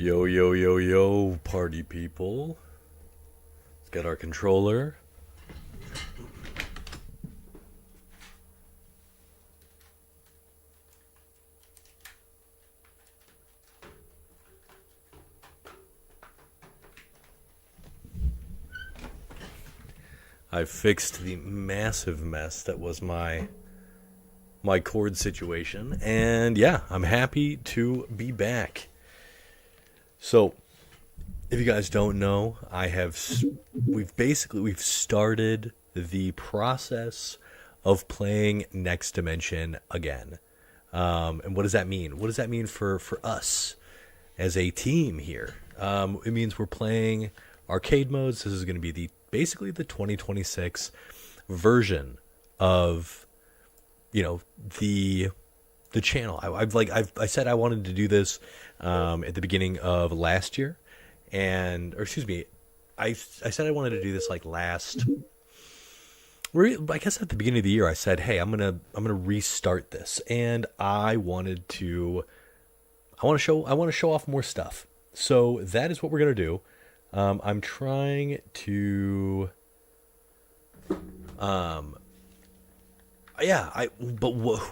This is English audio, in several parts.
Yo, yo, yo, yo, party people. Let's get our controller. I fixed the massive mess that was my cord situation, and yeah, I'm happy to be back. So, if you guys don't know, we've started the process of playing Next Dimension again. And what does that mean? What does that mean for us as a team here? It means we're playing arcade modes. This is going to be basically the 2026 version of the channel. I said I wanted to do this at the beginning of last year, I said I wanted to do this I guess at the beginning of the year I said, hey, I'm gonna restart this, and I want to show off more stuff. So that is what we're gonna do. I'm trying to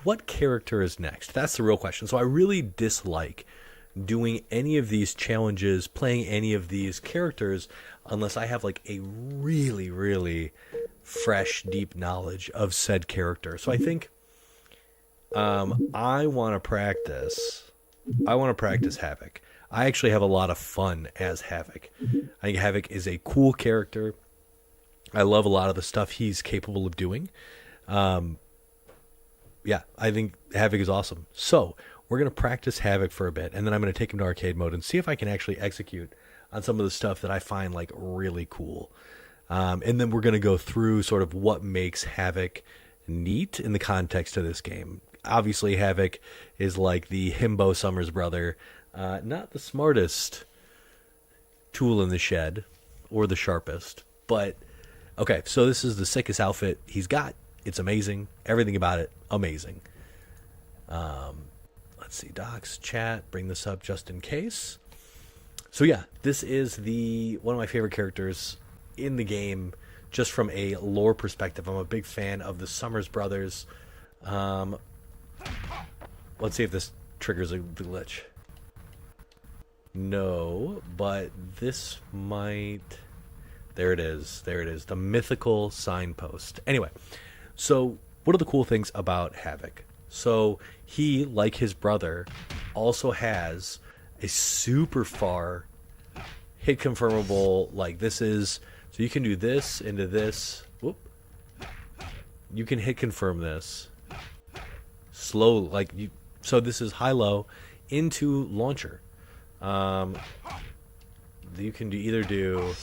what character is next? That's the real question. So I really dislike doing any of these challenges, playing any of these characters, unless I have a really, really fresh, deep knowledge of said character. So I think I want to practice Havik. I actually have a lot of fun as Havik. I think Havik is a cool character. I love a lot of the stuff he's capable of doing. I think Havik is awesome. So we're going to practice Havik for a bit, and then I'm going to take him to arcade mode and see if I can actually execute on some of the stuff that I find really cool. And then we're going to go through sort of what makes Havik neat in the context of this game. Obviously, Havik is like the Himbo Summers brother, not the smartest tool in the shed or the sharpest, but okay, so this is the sickest outfit he's got. It's amazing. Everything about it, amazing. Let's see, docs, chat, bring this up just in case. So yeah, this is one of my favorite characters in the game, just from a lore perspective. I'm a big fan of the Summers Brothers. Let's see if this triggers a glitch. No, but this might... There it is. The mythical signpost. Anyway, so what are the cool things about Havik? So he, like his brother, also has a super far hit confirmable, so you can do this into this. Whoop. You can hit confirm this slow, so this is high-low into launcher. You can either do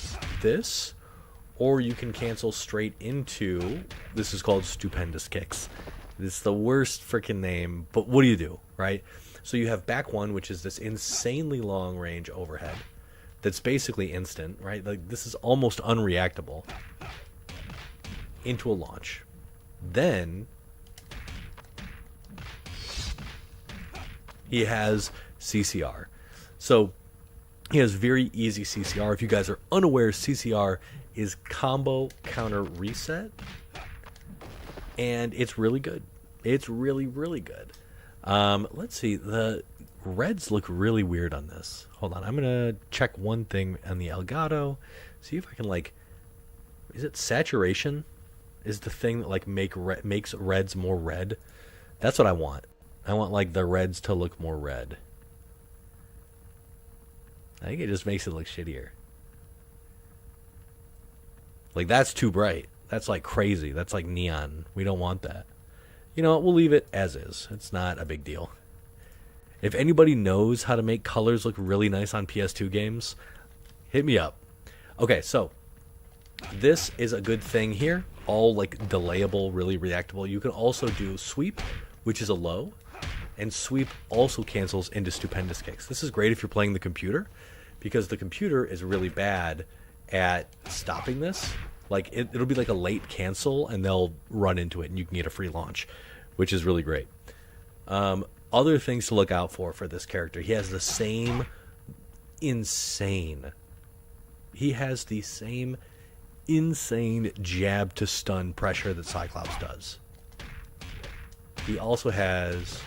this, or you can cancel straight into, this is called Stupendous Kicks. It's the worst freaking name, but what do you do, right? So you have back one, which is this insanely long range overhead that's basically instant, right? This is almost unreactable into a launch. Then he has CCR. So he has very easy CCR. If you guys are unaware, CCR is combo counter reset, and it's really good. It's really, really good. Let's see. The reds look really weird on this. Hold on. I'm going to check one thing on the Elgato. See if I can, is it saturation? Is the thing that, makes reds more red? That's what I want. I want, the reds to look more red. I think it just makes it look shittier. That's too bright. That's crazy. That's neon. We don't want that. You know what? We'll leave it as is. It's not a big deal. If anybody knows how to make colors look really nice on PS2 games, hit me up. Okay, so this is a good thing here. All delayable, really reactable. You can also do sweep, which is a low, and sweep also cancels into Stupendous Kicks. This is great if you're playing the computer, because the computer is really bad at stopping this. It'll be a late cancel, and they'll run into it, and you can get a free launch, which is really great. Other things to look out for this character. He has the same insane. He has the same insane jab to stun pressure that Cyclops does. He also has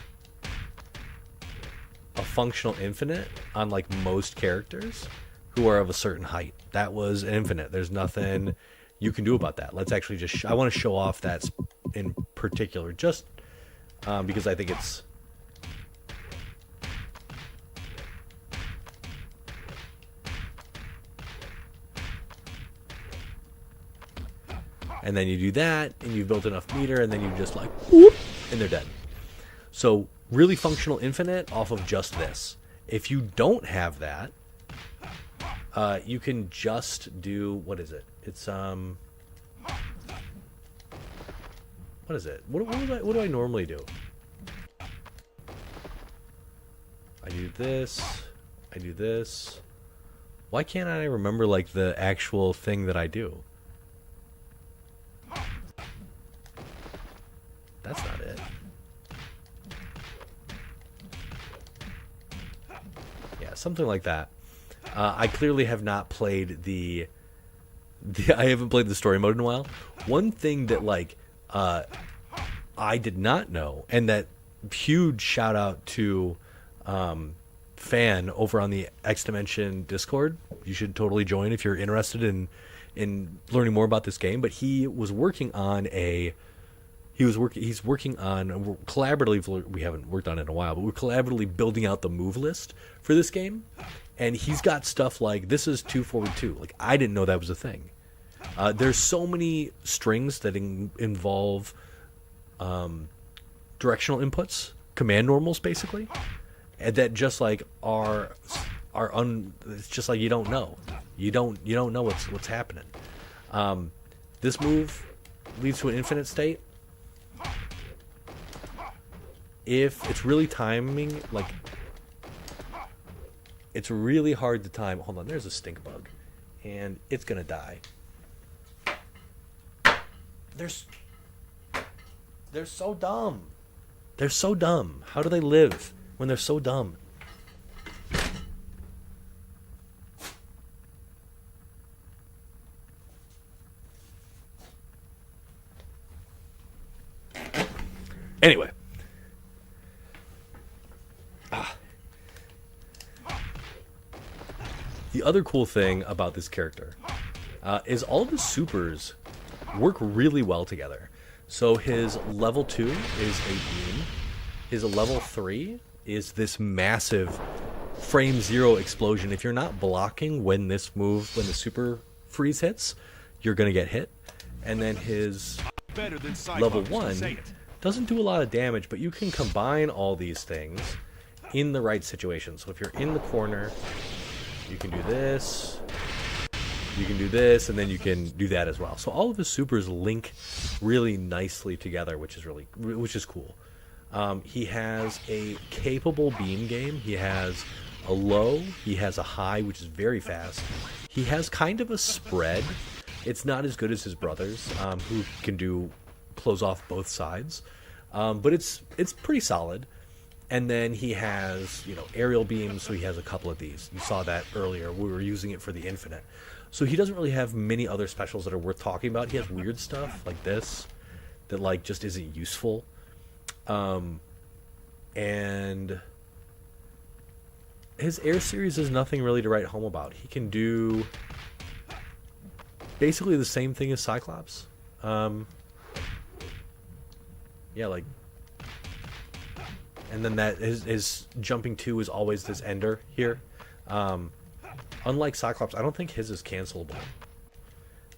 a functional infinite on like most characters who are of a certain height. That was an infinite. There's nothing you can do about that. Let's actually just I want to show off that in particular, just because I think it's and then you do that and you've built enough meter and then you just like whoop, and they're dead. So really functional infinite off of just this. If you don't have that, you can just do, what is it? It's what is it? What do I normally do? I do this. I do this. Why can't I remember like the actual thing that I do? That's not it. Yeah, something like that. I clearly have not played the I haven't played the story mode in a while. One thing that like I did not know, and that huge shout out to Fan over on the X Dimension Discord. You should totally join if you're interested in learning more about this game. But he's working on collaboratively, we haven't worked on it in a while, but we're collaboratively building out the move list for this game. And he's got stuff like, this is 2-forward-2. Like, I didn't know that was a thing. There's so many strings that involve directional inputs, command normals, basically, and that just like it's just like you don't know. You don't know what's happening. This move leads to an infinite state. If it's really timing, like, it's really hard to time. Hold on, there's a stink bug, and it's gonna die. They're so dumb. They're so dumb. How do they live when they're so dumb? Anyway. The other cool thing about this character is all of his supers work really well together. So his level 2 is a beam. His level 3 is this massive frame 0 explosion. If you're not blocking when the super freeze hits, you're going to get hit. And then his level 1 doesn't do a lot of damage, but you can combine all these things in the right situation. So if you're in the corner, you can do this, you can do this, and then you can do that as well. So all of his supers link really nicely together, which is cool. He has a capable beam game. He has a low. He has a high, which is very fast. He has kind of a spread. It's not as good as his brothers, who can close off both sides, but it's pretty solid. And then he has, aerial beams, so he has a couple of these. You saw that earlier. We were using it for the infinite. So he doesn't really have many other specials that are worth talking about. He has weird stuff like this that like just isn't useful. And his Air series is nothing really to write home about. He can do basically the same thing as Cyclops. And then that his jumping 2 is always this ender here. Unlike Cyclops, I don't think his is cancelable.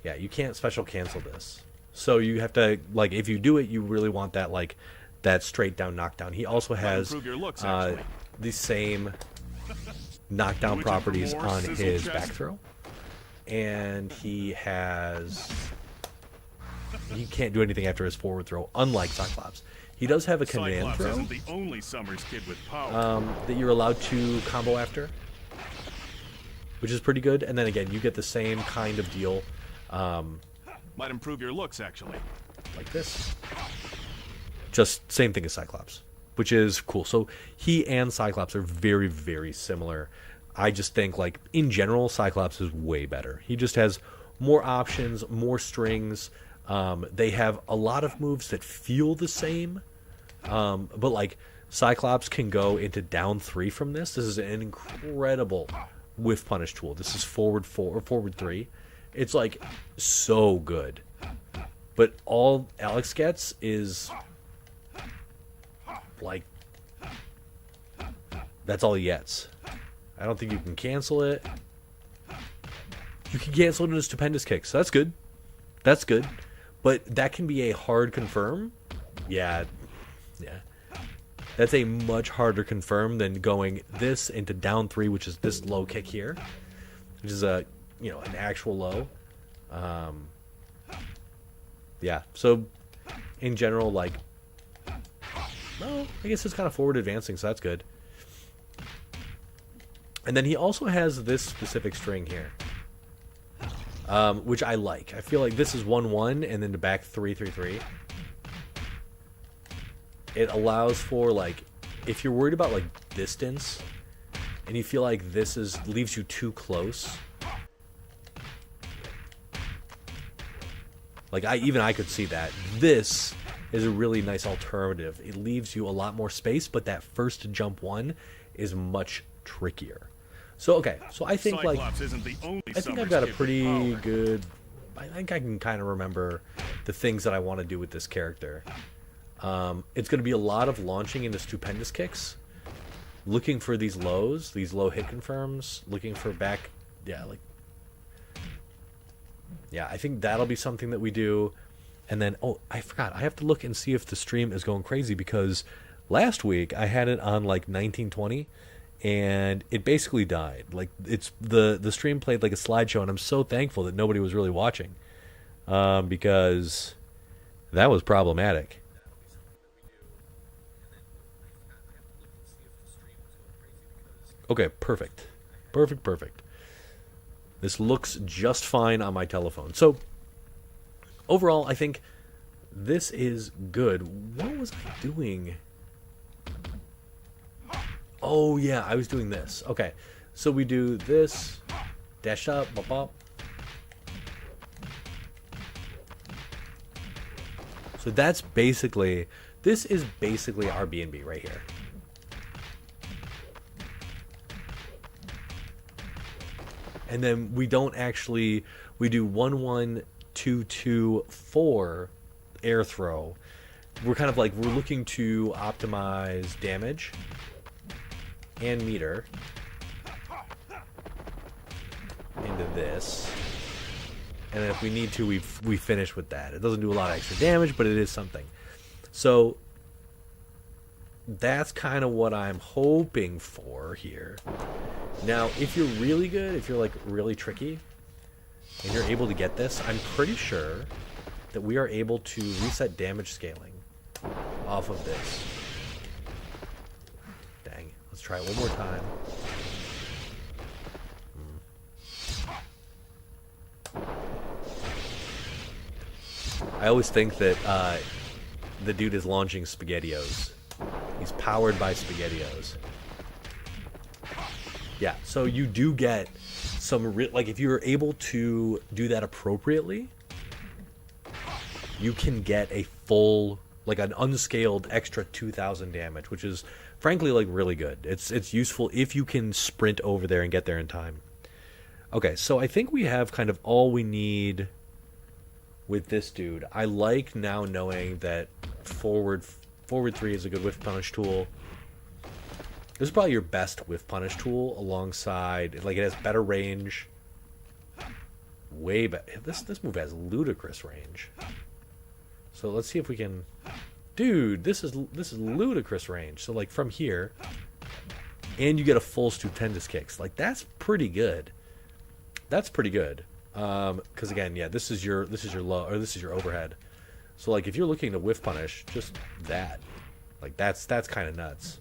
Yeah, you can't special cancel this. So you have to, like, if you do it, you really want that, like, that straight down knockdown. He also has the same knockdown properties on his back throw. And he can't do anything after his forward throw, unlike Cyclops. He does have a command throw the only Summers kid with power. that you're allowed to combo after, which is pretty good. And then again, you get the same kind of deal. Might improve your looks, actually. Like this. Just same thing as Cyclops, which is cool. So he and Cyclops are very, very similar. I just think, like, in general, Cyclops is way better. He just has more options, more strings. They have a lot of moves that feel the same, but, like, Cyclops can go into down 3 from this. This is an incredible whiff punish tool. This is forward 4 or forward 3. It's, like, so good. But all Alex gets is, like, that's all he gets. I don't think you can cancel it. You can cancel it in a stupendous kick, so that's good. That's good. But that can be a hard confirm. Yeah. That's a much harder confirm than going this into down 3, which is this low kick here, which is a, you know, an actual low. Yeah. So in general, like, well, I guess it's kind of forward advancing, so that's good. And then he also has this specific string here, which I like. I feel like this is 1-1 and then the back 3-3-3. It allows for, like, if you're worried about, like, distance and you feel like this leaves you too close. Like, I could see that. This is a really nice alternative. It leaves you a lot more space, but that first jump 1 is much trickier. So, okay. So I think, like, I think I've got a pretty good... I think I can kind of remember the things that I want to do with this character. It's going to be a lot of launching into stupendous kicks, looking for these lows, these low hit confirms, looking for back, I think that'll be something that we do. And then, oh, I forgot, I have to look and see if the stream is going crazy, because last week I had it on like 1920 and it basically died. Like, it's the stream played like a slideshow, and I'm so thankful that nobody was really watching, because that was problematic. Okay, perfect. Perfect. This looks just fine on my telephone. So, overall, I think this is good. What was I doing? Oh, yeah, I was doing this. Okay, so we do this, dash up, bop, bop. So that's basically, this is basically our B&B right here. And then we don't actually, we do 1-1, 2-2, 4 air throw. We're kind of like, we're looking to optimize damage and meter into this. And then if we need to, we finish with that. It doesn't do a lot of extra damage, but it is something. So that's kind of what I'm hoping for here. Now, if you're really good, if you're like really tricky, and you're able to get this, I'm pretty sure that we are able to reset damage scaling off of this. Dang. Let's try it one more time. I always think that the dude is launching SpaghettiOs. He's powered by SpaghettiOs. Yeah, so you do get some... like, if you're able to do that appropriately, you can get a full, like, an unscaled extra 2,000 damage, which is, frankly, like, really good. It's useful if you can sprint over there and get there in time. Okay, so I think we have kind of all we need with this dude. I like now knowing that forward 3 is a good whiff punish tool. This is probably your best whiff punish tool, alongside, like, it has better range. Way better. This move has ludicrous range. So let's see if we can... Dude, this is ludicrous range. So, like, from here, and you get a full stupendous kicks. Like, that's pretty good. That's pretty good. Because again, yeah, this is your low, or this is your overhead. So, like, if you're looking to whiff punish, just that, like, that's kind of nuts.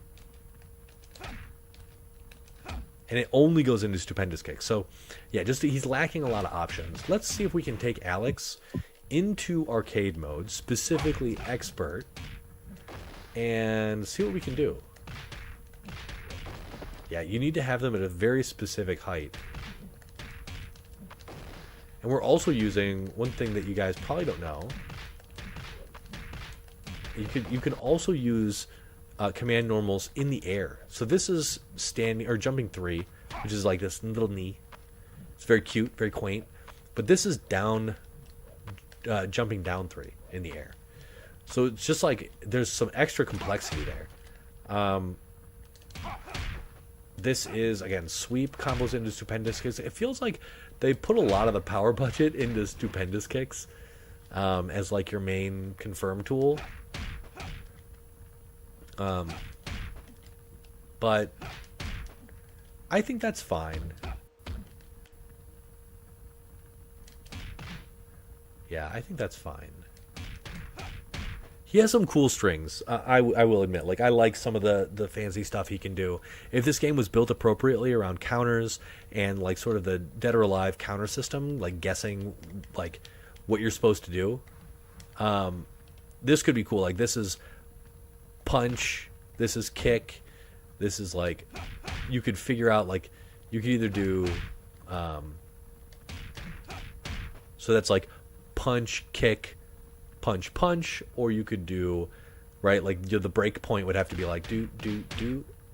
And it only goes into stupendous kicks. So, yeah, just he's lacking a lot of options. Let's see if we can take Alex into arcade mode, specifically expert, and see what we can do. Yeah, you need to have them at a very specific height. And we're also using one thing that you guys probably don't know. You can also use command normals in the air. So this is standing or jumping 3, which is like this little knee. It's very cute, very quaint. But this is down, jumping down 3 in the air. So it's just like there's some extra complexity there. This is, again, sweep combos into stupendous kicks. It feels like they put a lot of the power budget into stupendous kicks as like your main confirm tool. But I think that's fine. Yeah, I think that's fine. He has some cool strings. I will admit. Like, I like some of the fancy stuff he can do. If this game was built appropriately around counters and, like, sort of the Dead or Alive counter system, like, guessing, like, what you're supposed to do, this could be cool. Like, this is punch, this is kick, this is, like, you could figure out, like, you could either do, so that's, like, punch, kick, punch, punch, or you could do, right, like the break point would have to be like do,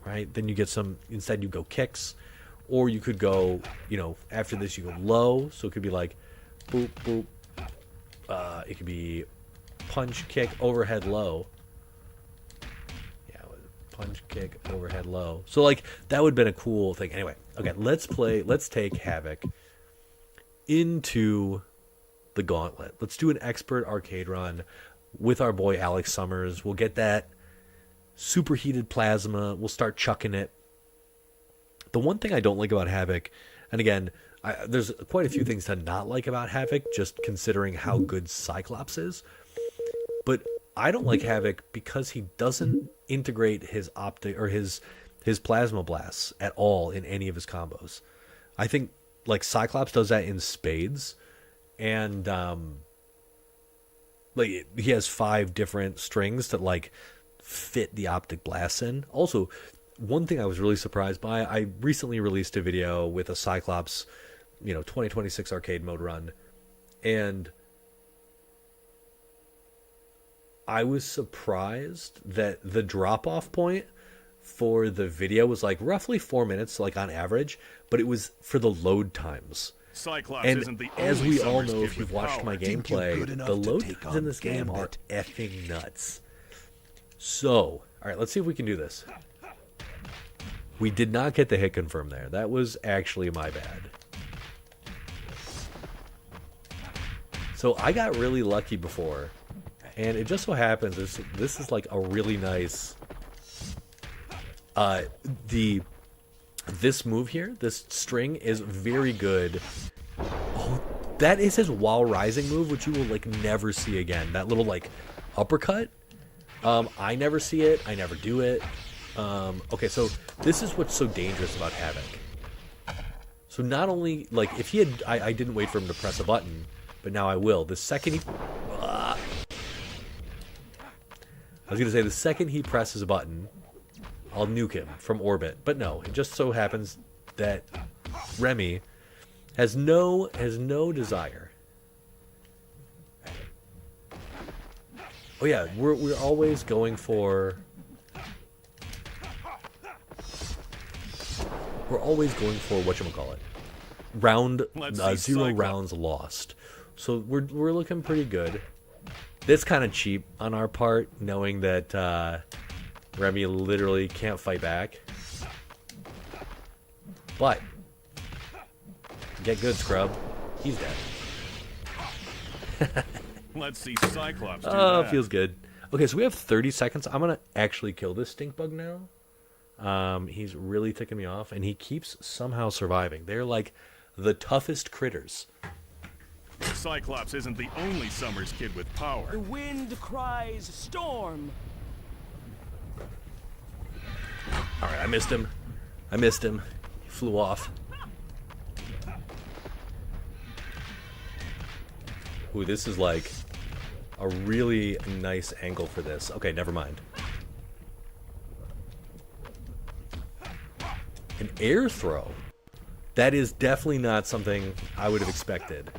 right? Then you get some, instead you go kicks, or you could go, you know, after this you go low, so it could be like boop, boop, it could be punch, kick, overhead, low. Yeah, punch, kick, overhead, low. So, like, that would have been a cool thing. Anyway, okay, let's take Havoc into the gauntlet. Let's do an expert arcade run with our boy Alex Summers. We'll get that superheated plasma. We'll start chucking it. The one thing I don't like about Havoc, and again, there's quite a few things to not like about Havoc, just considering how good Cyclops is. But I don't like Havoc because he doesn't integrate his optic or his plasma blasts at all in any of his combos. I think like Cyclops does that in spades. And like he has 5 different strings that like fit the optic blasts in. Also, one thing I was really surprised by, I recently released a video with a Cyclops, 2026 arcade mode run, and I was surprised that the drop-off point for the video was like roughly 4 minutes, like on average, but it was for the load times. Cyclops And isn't the as only we all Summers know, kid if you've with watched power. my Think you're gameplay, good enough the to load take times in on this game are Gambit? effing nuts. So, all right, let's see if we can do this. We did not get the hit confirm there. That was actually my bad. So I got really lucky before, and it just so happens this is like a really nice. This move here, this string is very good. Oh, that is his while rising move, which you will like never see again. That little like uppercut. I never see it. I never do it. Okay, so this is what's so dangerous about Havoc. So not only like if he had, I didn't wait for him to press a button, but now I will. The second he, I was gonna say the second he presses a button, I'll nuke him from orbit. But no, it just so happens that Remy has no desire. Oh yeah, we're always going for. We're always going for whatchamacallit. Round Let's see 0 Cyclops. rounds lost. So we're looking pretty good. That's kind of cheap on our part, knowing that Remy literally can't fight back. But get good, scrub. He's dead. Let's see Cyclops do Oh, that. feels good. Okay, so we have 30 seconds. I'm gonna actually kill this stink bug now. He's really ticking me off, and he keeps somehow surviving. They're like the toughest critters. Cyclops isn't the only Summers kid with power. The wind cries storm. All right, I missed him. He flew off. Ooh, this is like a really nice angle for this. Okay, never mind. An air throw. That is definitely not something I would have expected.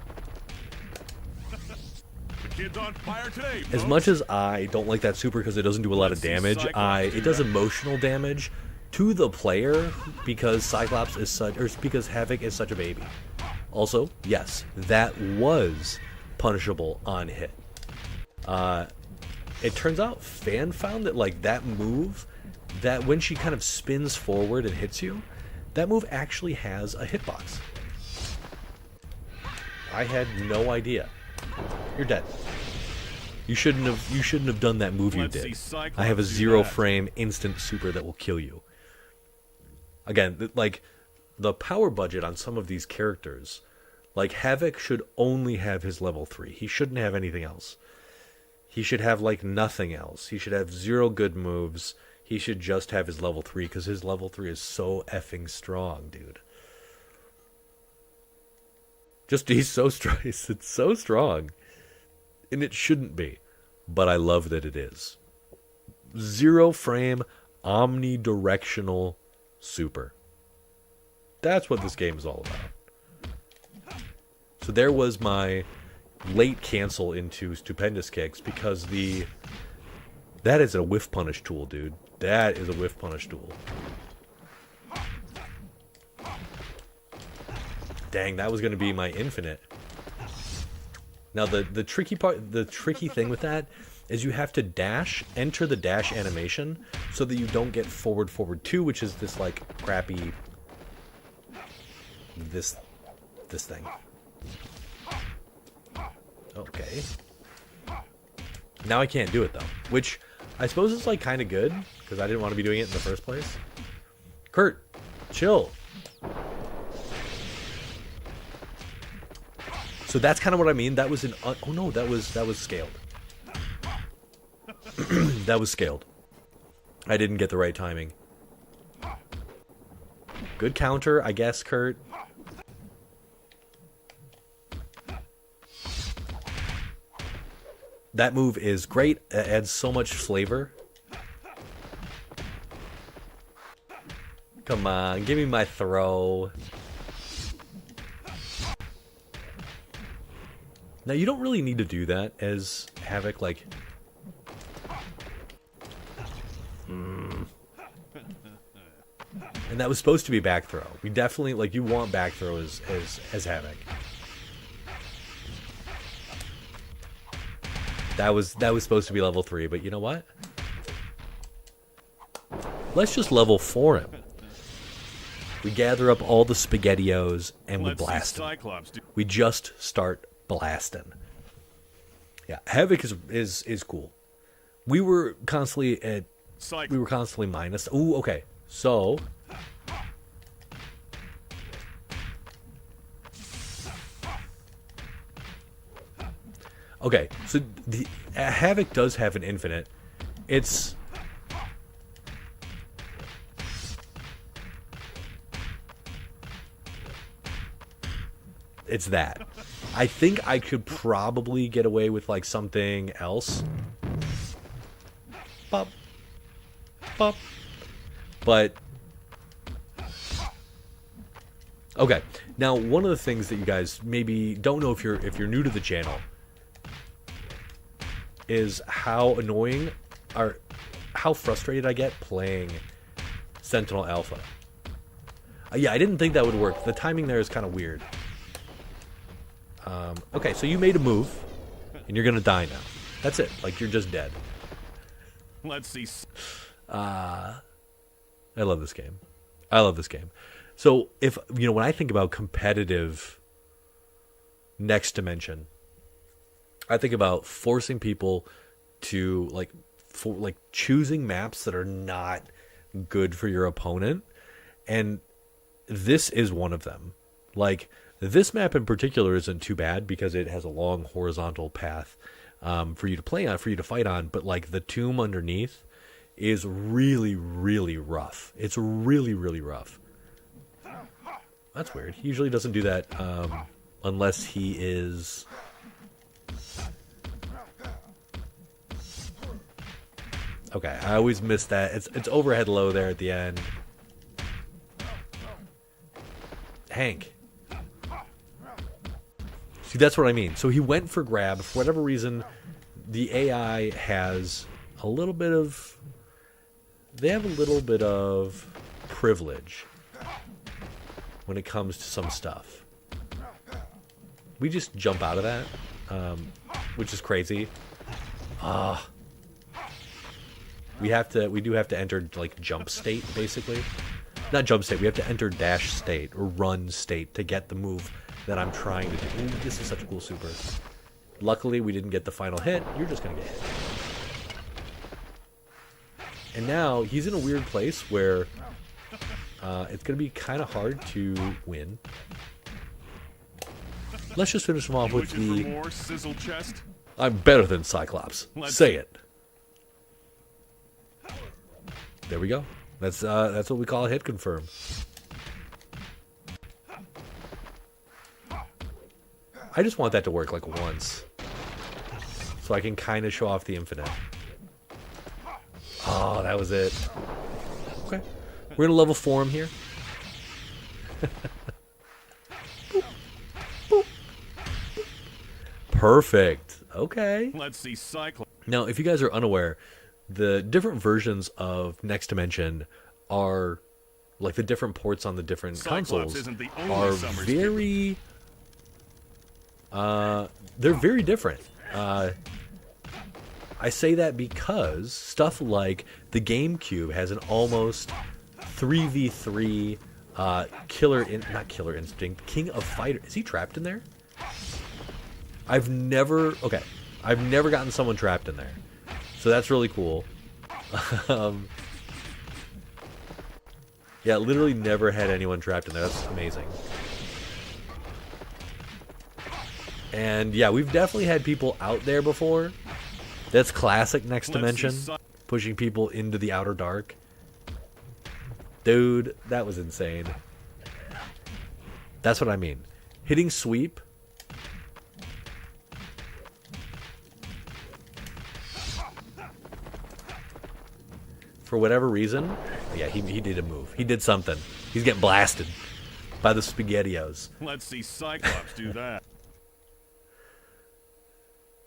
The kid's on fire today, As folks. much as I don't like that super because it doesn't do a lot of damage, it does emotional damage to the player because Cyclops is such, or because Havoc is such a baby. Also, yes, that was punishable on hit. It turns out Fan found that like that move, that when she kind of spins forward and hits you, that move actually has a hitbox. I had no idea. You're dead. You shouldn't have done that move you Let's see did. Cyclops I have a do 0 that. frame instant super that will kill you. Again, like the power budget on some of these characters, like Havoc should only have his level 3. He shouldn't have anything else. He should have like nothing else. He should have 0 good moves. He should just have his level 3 because his level 3 is so effing strong, dude. Just he's so strong. It's so strong. And it shouldn't be. But I love that it is. 0 frame omnidirectional super. That's what this game is all about. So there was my late cancel into Stupendous Kicks because that is a whiff punish tool, dude. That is a whiff punish tool. Dang, that was going to be my infinite. Now the tricky thing with that is you have to dash, enter the dash animation so that you don't get forward 2, which is this like crappy this thing. Okay. Now I can't do it though, which I suppose is like kind of good because I didn't want to be doing it in the first place. Kurt, chill. So that's kind of what I mean. That was an oh no, that was scaled. That was scaled. I didn't get the right timing. Good counter, I guess, Kurt. That move is great. It adds so much flavor. Come on, give me my throw. Now, you don't really need to do that as Havoc, like... And that was supposed to be back throw. We definitely, like, you want back throw as Havoc. That was supposed to be level 3, but you know what? Let's just level 4 him. We gather up all the SpaghettiOs and we Let's see blast him. Cyclops do. We just start blasting. Yeah, Havoc is cool. We were constantly minus. Ooh, okay. So okay, so the Havoc does have an infinite. It's that. I think I could probably get away with like something else. Bop. Bop. But okay. Now, one of the things that you guys maybe don't know if you're new to the channel is how annoying or how frustrated I get playing Sentinel Alpha. Yeah, I didn't think that would work. The timing there is kind of weird. Okay, so you made a move, and you're gonna die now. That's it. Like, you're just dead. Let's see. I love this game. I love this game. So, if, you know, when I think about competitive Next Dimension, I think about forcing people to, like, choosing maps that are not good for your opponent, and this is one of them. Like, this map in particular isn't too bad because it has a long horizontal path for you to play on, for you to fight on. But like the tomb underneath is really, really rough. It's really, really rough. That's weird. He usually doesn't do that unless he is... Okay, I always miss that. It's overhead low there at the end. Hank. See, that's what I mean. So he went for grab. For whatever reason, the AI has a little bit of... They have a little bit of privilege when it comes to some stuff. We just jump out of that, which is crazy. We do have to enter like jump state, basically. Not jump state, we have to enter dash state or run state to get the move that I'm trying to do. Ooh, this is such a cool super. Luckily, we didn't get the final hit. You're just going to get hit. And now he's in a weird place where it's going to be kind of hard to win. Let's just finish him off with the... More sizzle chest? I'm better than Cyclops. Say it. There we go. That's what we call a hit confirm. I just want that to work like once, so I can kind of show off the infinite. Oh, that was it. Okay, we're gonna level 4 him here. Boop. Boop. Perfect. Okay. Let's see Cyclops. Now, if you guys are unaware, the different versions of Next Dimension are like the different ports on the different consoles are very they're very different. I say that because stuff like the GameCube has an almost 3v3 not Killer Instinct, King of Fighter. Is he trapped in there? I've never gotten someone trapped in there. So that's really cool. Yeah, literally never had anyone trapped in there. That's amazing. And yeah, we've definitely had people out there before. That's classic Next Dimension. Pushing people into the outer dark. Dude, that was insane. That's what I mean. Hitting sweep. For whatever reason, yeah, he did a move. He did something. He's getting blasted by the SpaghettiOs. Let's see Cyclops do that.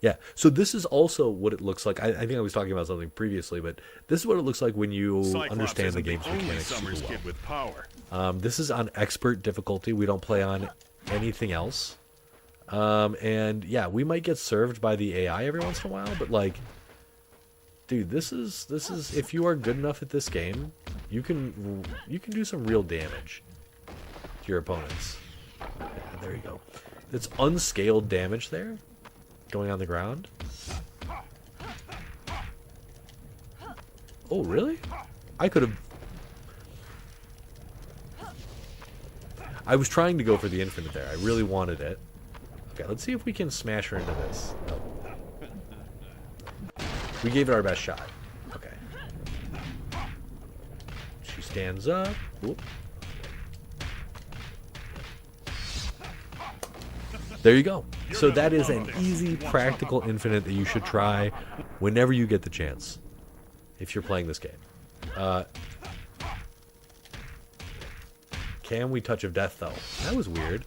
Yeah, so this is also what it looks like. I think I was talking about something previously, but this is what it looks like when you understand the game's mechanics super well. Kid with power. This is on expert difficulty. We don't play on anything else. And yeah, we might get served by the AI every once in a while, but like, dude, this is if you are good enough at this game, you can do some real damage to your opponents. Yeah, there you go. It's unscaled damage there, going on the ground. Oh, really? I could have... I was trying to go for the infinite there. I really wanted it. Okay, let's see if we can smash her into this. Oh. We gave it our best shot. Okay. She stands up. Whoop. There you go. So that is an easy, practical infinite that you should try whenever you get the chance, if you're playing this game. Can we touch of death, though? That was weird.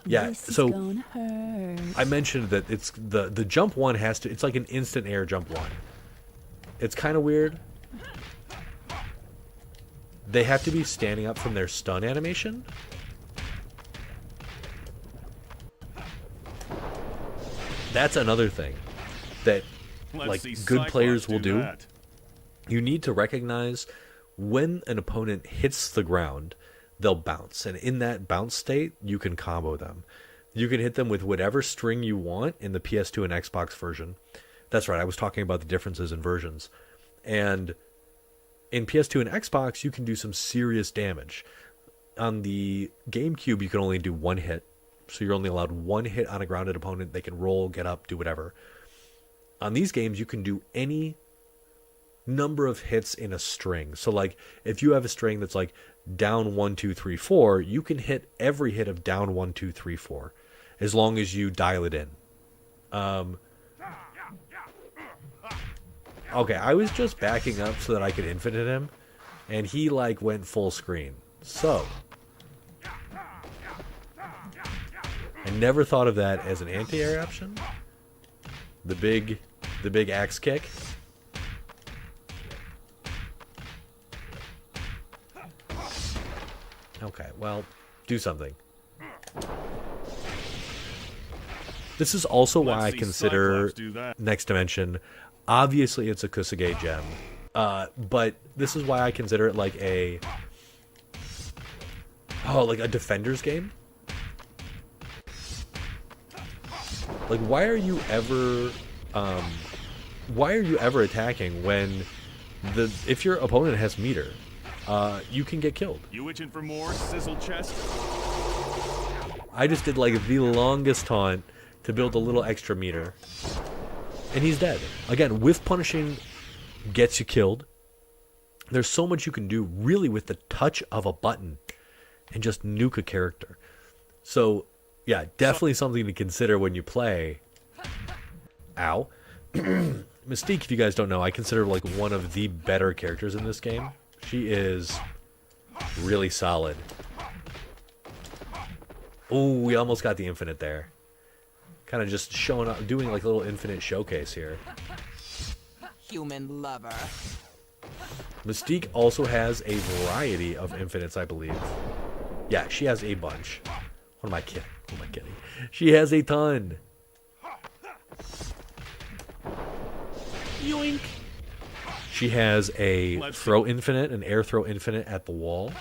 Yeah, so I mentioned that it's the jump one has to, it's like an instant air jump one. It's kind of weird. They have to be standing up from their stun animation. That's another thing that like good players will do. You need to recognize when an opponent hits the ground, they'll bounce, and in that bounce state you can combo them. You can hit them with whatever string you want in the PS2 and Xbox version. That's right, I was talking about the differences in versions. And in PS2 and Xbox you can do some serious damage. On the GameCube you can only do one hit, so you're only allowed one hit on a grounded opponent. They can roll, get up, do whatever. On these games you can do any number of hits in a string. So like if you have a string that's like down 1 2 3 4, you can hit every hit of down 1 2 3 4 as long as you dial it in. Okay, I was just backing up so that I could infinite him, and he like went full screen. So I never thought of that as an anti-air option. The big axe kick. Okay, well, do something. This is also why I consider Next Dimension. Obviously, it's a Kusage gem, but this is why I consider it like a Defender's game. Like, why are you ever attacking when if your opponent has meter, you can get killed. You itching for more sizzle chest? I just did like the longest taunt to build a little extra meter, and he's dead. Again, whiff punishing gets you killed. There's so much you can do really with the touch of a button and just nuke a character. So yeah, definitely something to consider when you play. Ow. Mystique, if you guys don't know, I consider like one of the better characters in this game. She is really solid. Oh, we almost got the infinite there. Kind of just showing up, doing like a little infinite showcase here. Human lover. Mystique also has a variety of infinites, I believe. Yeah, she has a bunch. What am I kidding? What am I kidding? She has a ton. Yoink. She has a throw infinite, an air throw infinite at the wall.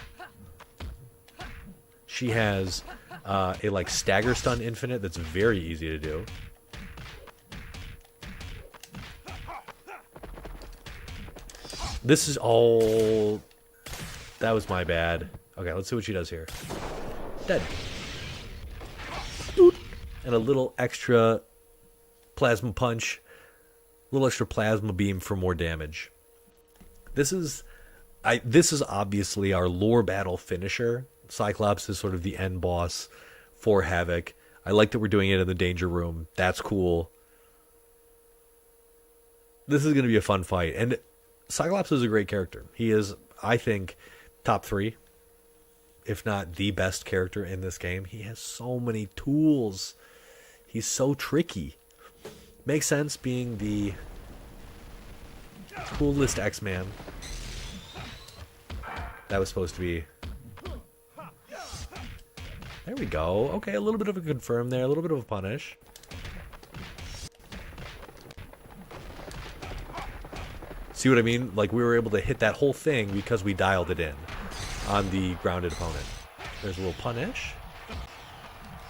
She has a like stagger stun infinite that's very easy to do. This is all... That was my bad. Okay, let's see what she does here. Dead. Boop. And a little extra plasma punch. A little extra plasma beam for more damage. This is obviously our lore battle finisher. Cyclops is sort of the end boss for Havoc. I like that we're doing it in the danger room. That's cool. This is going to be a fun fight. And Cyclops is a great character. He is, I think, top 3, if not the best character in this game. He has so many tools. He's so tricky. Makes sense being the coolest X-Man. That was supposed to be... There we go. Okay, a little bit of a confirm there, a little bit of a punish. See what I mean? Like, we were able to hit that whole thing because we dialed it in on the grounded opponent. There's a little punish.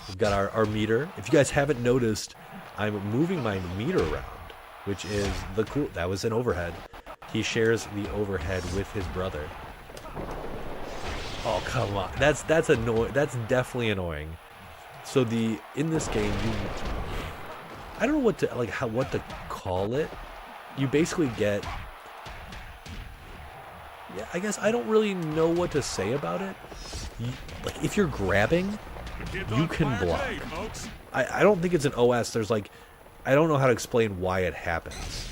We've got our meter. If you guys haven't noticed, I'm moving my meter around, which is the cool... That was an overhead. He shares the overhead with his brother. Oh, come on. That's annoying. That's definitely annoying. So in this game, I don't know what to call it. You basically get... Yeah, I guess I don't really know what to say about it. Like, if you're grabbing, you can block. I don't think it's an OS. There's like... I don't know how to explain why it happens.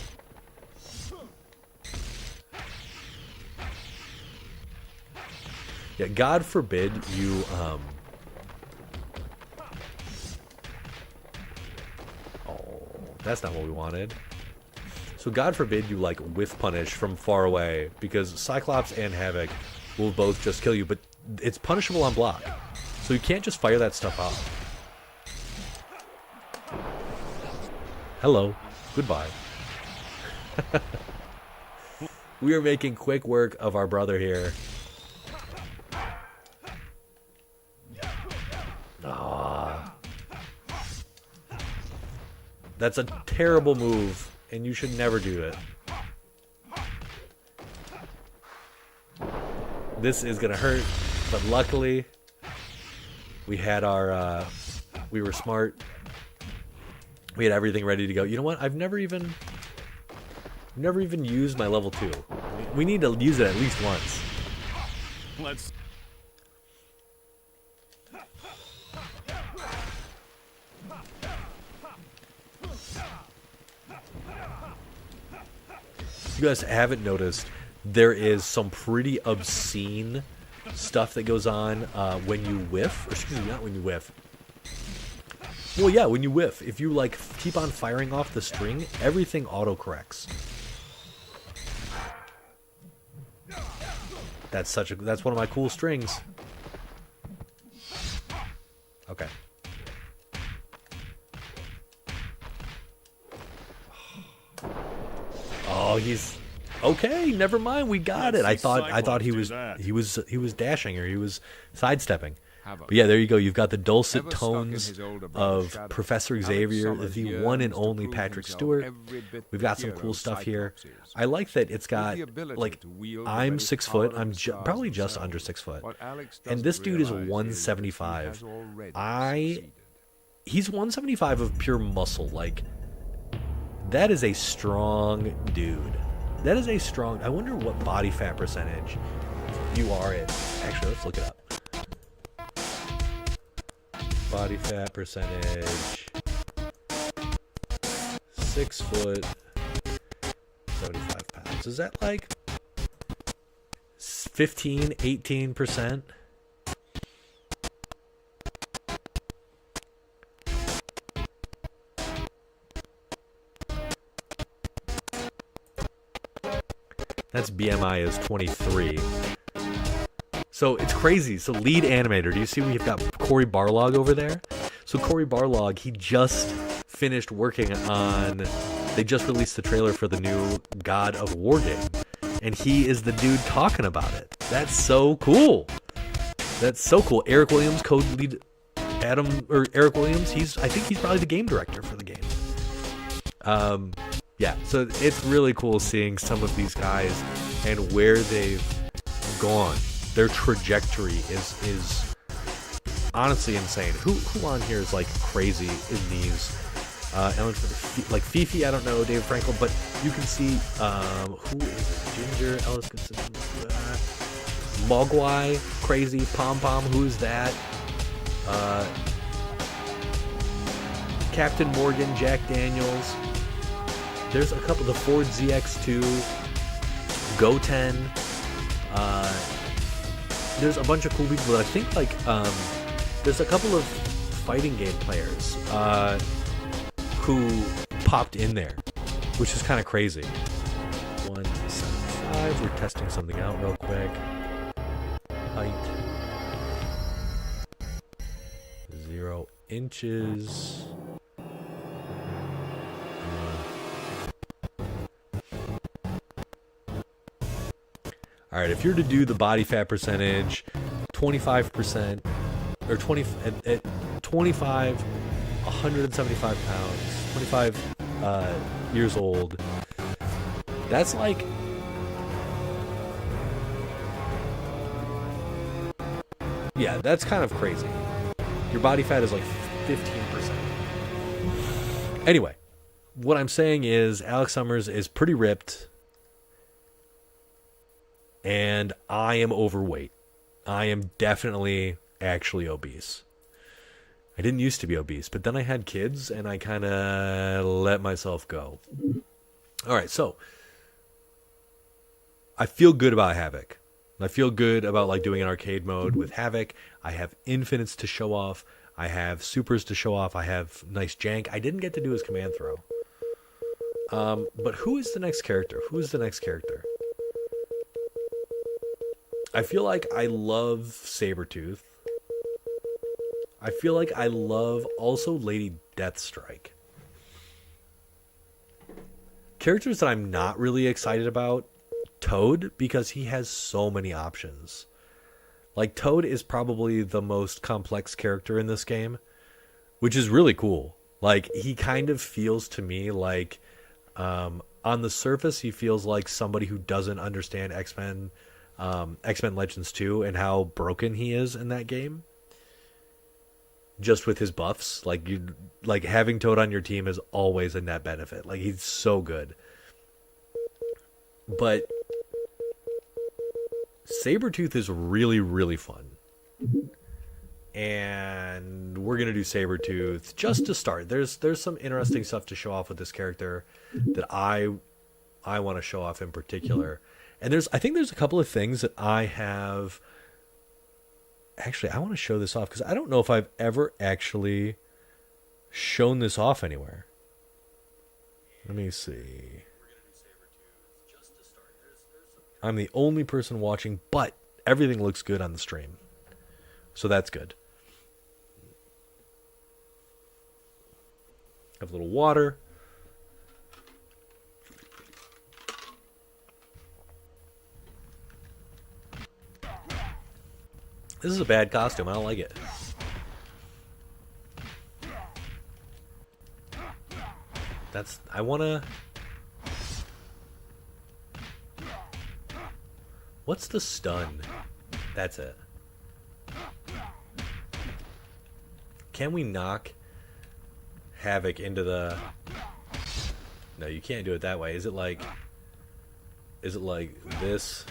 Yeah, God forbid you, Oh, that's not what we wanted. So God forbid you, like, whiff punish from far away, because Cyclops and Havoc will both just kill you, but it's punishable on block. So you can't just fire that stuff off. Hello. Goodbye. We are making quick work of our brother here. That's a terrible move, and you should never do it. This is gonna hurt, but luckily, we had our, we were smart. We had everything ready to go. You know what? I've never even used my level 2. We need to use it at least once. Let's... You guys haven't noticed, there is some pretty obscene stuff that goes on when you whiff. Or excuse me, not when you whiff. Well, yeah, when you whiff, if you like keep on firing off the string, everything autocorrects. That's one of my cool strings. Okay. Oh, he's okay. Never mind. We got it. I thought he was dashing or he was sidestepping. But yeah, there you go. You've got the dulcet tones of Professor Xavier, the one and only Patrick Stewart. We've got some cool stuff here. I like that it's got, like, I'm 6 foot. I'm probably just under 6 foot. And this dude is 175. He's 175 of pure muscle. Like, that is a strong dude. That is a strong... I wonder what body fat percentage you are at. Actually, let's look it up. Body fat percentage, 6 foot, 75 pounds. Is that like 15, 18%? That's BMI is 23. So it's crazy. So lead animator, do you see we've got Cory Barlog over there? So Cory Barlog, he just finished working on, they just released the trailer for the new God of War game. And he is the dude talking about it. That's so cool. That's so cool. Eric Williams, code lead Eric Williams, I think he's probably the game director for the game. Yeah, so it's really cool seeing some of these guys and where they've gone. Their trajectory is honestly insane. Who on here is like crazy in these? Like Fifi, I don't know, Dave Frankel, but you can see who is it? Ginger, Ellis Consistent, Mogwai, crazy, Pom Pom, who's that? Captain Morgan, Jack Daniels. There's a couple, the Ford ZX2, Goten. There's a bunch of cool people that I think, like, there's a couple of fighting game players who popped in there, which is kind of crazy. 175, we're testing something out real quick. Height. 0 inches. All right, if you're to do the body fat percentage, 25%, or 20 at 25, 175 pounds, 25 years old, that's like, yeah, that's kind of crazy. Your body fat is like 15%. Anyway, what I'm saying is Alex Summers is pretty ripped. And I am overweight. I am definitely actually obese. I didn't used to be obese, but then I had kids and I kind of let myself go. All right, so I feel good about Havoc. I feel good about like doing an arcade mode with Havoc. I have infinites to show off. I have supers to show off. I have nice jank. I didn't get to do his command throw. But who is the next character? Who is the next character? I feel like I love Sabretooth. I feel like I love also Lady Deathstrike. Characters that I'm not really excited about, Toad, because he has so many options. Like, Toad is probably the most complex character in this game, which is really cool. Like, he kind of feels to me like, on the surface, he feels like somebody who doesn't understand X-Men Legends 2 and how broken he is in that game. Just with his buffs, like having Toad on your team is always a net benefit. Like, he's so good. But Sabretooth is really, really fun. And we're going to do Sabretooth just to start. There's some interesting stuff to show off with this character that I want to show off in particular. And I think there's a couple of things that I have. Actually, I want to show this off because I don't know if I've ever actually shown this off anywhere. Let me see. I'm the only person watching, but everything looks good on the stream. So that's good. Have a little water. This is a bad costume. I don't like it. I wanna... What's the stun? That's it. Can we knock Havoc into the... No, you can't do it that way. Is it like this?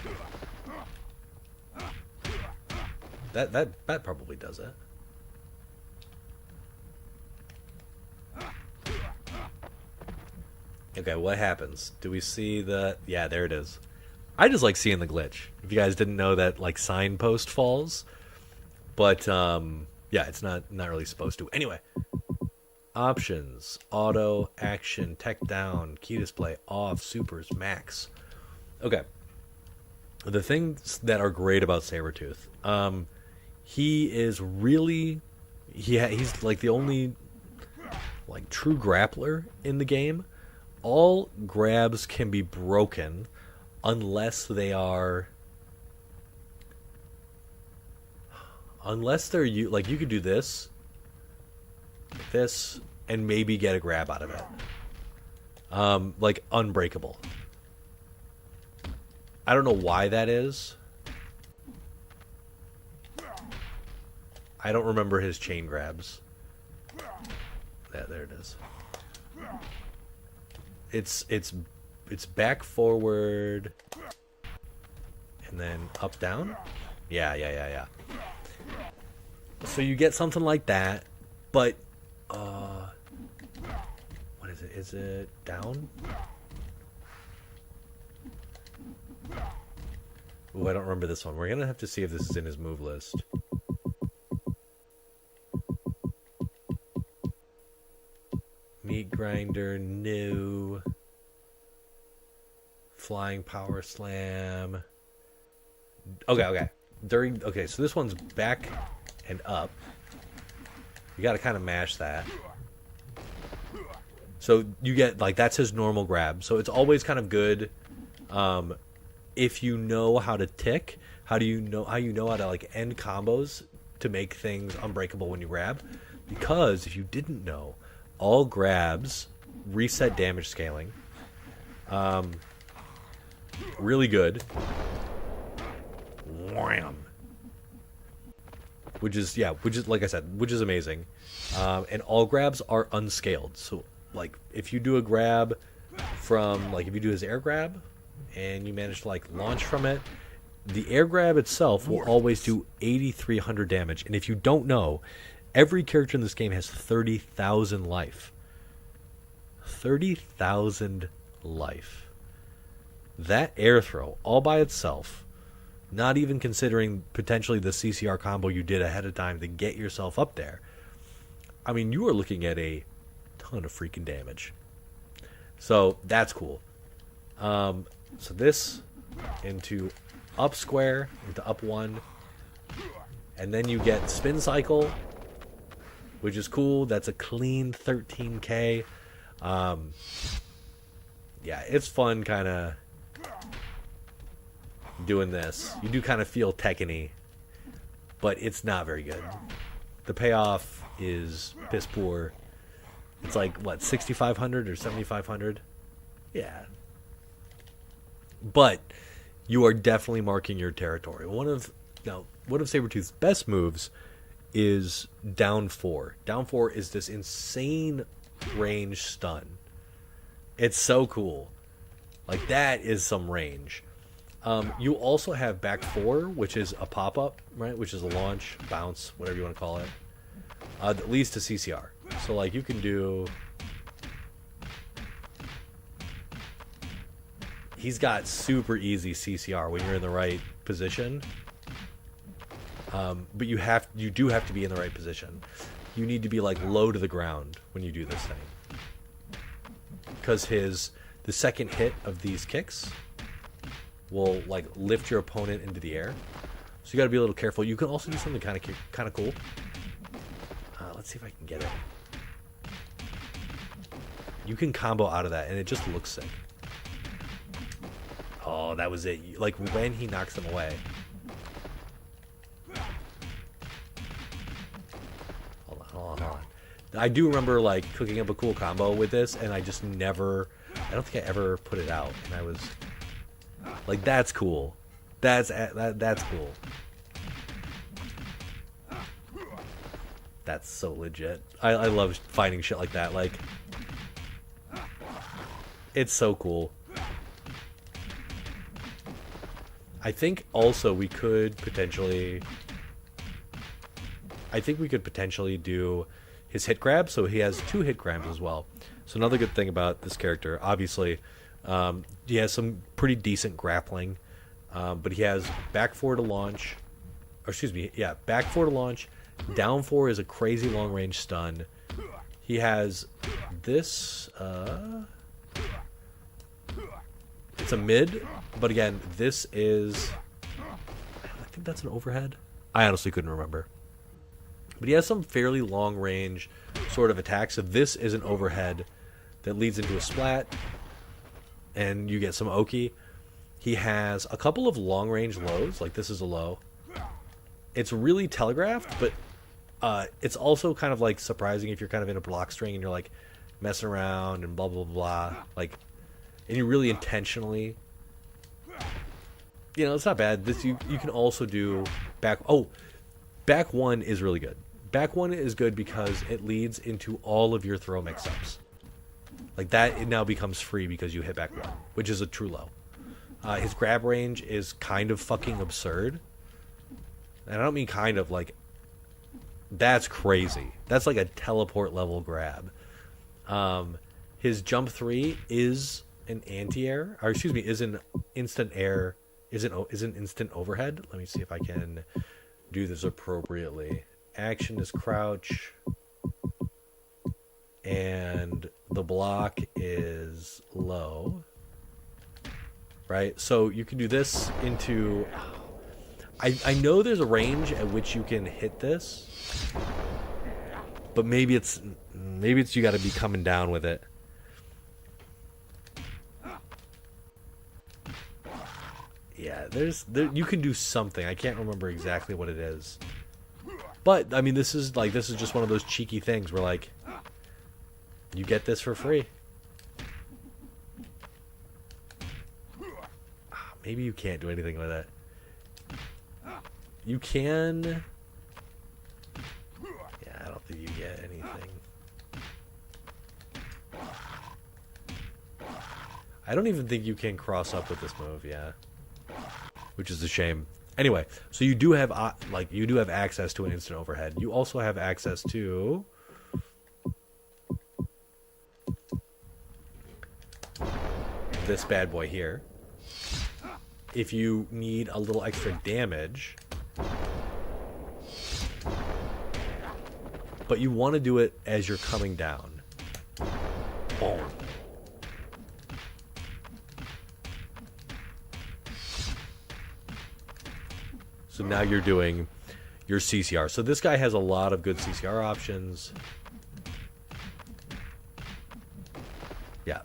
That probably does it. Okay, what happens? Do we see the... Yeah, there it is. I just like seeing the glitch. If you guys didn't know that, like, signpost falls. But, yeah, it's not really supposed to. Anyway. Options. Auto, action, tech down, key display, off, supers, max. Okay. The things that are great about Sabretooth. He is really... He's, like, the only, like, true grappler in the game. All grabs can be broken unless they are... Unless they're... Like, you could do this, and maybe get a grab out of it. Like, unbreakable. I don't know why that is. I don't remember his chain grabs. Yeah, there it is. It's back forward and then up down. Yeah. So you get something like that, but what is it? Is it down? Ooh, I don't remember this one. We're gonna have to see if this is in his move list. Meat grinder, no. Flying power slam. Okay. So this one's back and up. You gotta kind of mash that. So you get, like, that's his normal grab. So it's always kind of good if you know how to tick. How you know how to, like, end combos to make things unbreakable when you grab. Because if you didn't know, all grabs reset damage scaling. Really good. Wham. Which is like I said, which is amazing. And all grabs are unscaled. So, like, if you do a grab from, like, if you do his air grab and you manage to, like, launch from it, the air grab itself will always do 8,300 damage. And if you don't know, every character in this game has 30,000 life. 30,000 life. That air throw, all by itself, not even considering potentially the CCR combo you did ahead of time to get yourself up there, I mean, you are looking at a ton of freaking damage. So, that's cool. So this into up square, into up one, and then you get spin cycle, which is cool. That's a clean 13k. Yeah, it's fun kind of doing this. You do kind of feel Tekken-y, but it's not very good. The payoff is piss poor. It's like, what, 6,500 or 7,500? Yeah. But you are definitely marking your territory. One of Sabretooth's best moves is down 4. Down 4 is this insane range stun. It's so cool. Like, that is some range. You also have back 4, which is a pop-up, right? Which is a launch, bounce, whatever you want to call it. That leads to CCR. So, like, you can do... He's got super easy CCR when you're in the right position. But you do have to be in the right position. you need to be like low to the ground when you do this thing, because the second hit of these kicks will like lift your opponent into the air. So you got to be a little careful. You can also do something kind of cool. Let's see if I can get it. You can combo out of that, and it just looks sick. Oh, that was it. Like when he knocks them away. Hold on. I do remember like cooking up a cool combo with this, and I just never. I don't think I ever put it out, and I was like, "That's cool. That's cool." That's so legit. I love finding shit like that. Like, it's so cool. I think also we could potentially do his hit grab, so he has 2 hit grabs as well. So another good thing about this character, obviously, he has some pretty decent grappling, but he has back 4 to launch, back 4 to launch, down 4 is a crazy long range stun. He has this, it's a mid, but again, this is, I think that's an overhead. I honestly couldn't remember. But he has some fairly long range sort of attacks. So this is an overhead that leads into a splat, and you get some Oki. He has a couple of long range lows, like this is a low. It's really telegraphed, but it's also kind of like surprising if you're kind of in a block string and you're like messing around and blah blah blah, like, and you really intentionally, it's not bad. This you can also do back. Oh, back 1 is really good. Back 1 is good because it leads into all of your throw mix-ups. Like that, it now becomes free because you hit back 1, which is a true low. His grab range is kind of fucking absurd. And I don't mean kind of, like, that's crazy. That's like a teleport level grab. His jump 3 is an anti-air, or excuse me, is an instant air, is an instant overhead. Let me see if I can do this appropriately. Action is crouch, and the block is low, right? So you can do this into, I know there's a range at which you can hit this, but maybe it's you got to be coming down with it. Yeah, you can do something. I can't remember exactly what it is. But I mean, this is just one of those cheeky things where like you get this for free. Maybe you can't do anything with it. You can. Yeah, I don't think you get anything. I don't even think you can cross up with this move, yeah. Which is a shame. Anyway, so you do have access to an instant overhead. You also have access to this bad boy here. If you need a little extra damage, but you want to do it as you're coming down. Boom. So now you're doing your CCR. So this guy has a lot of good CCR options. Yeah.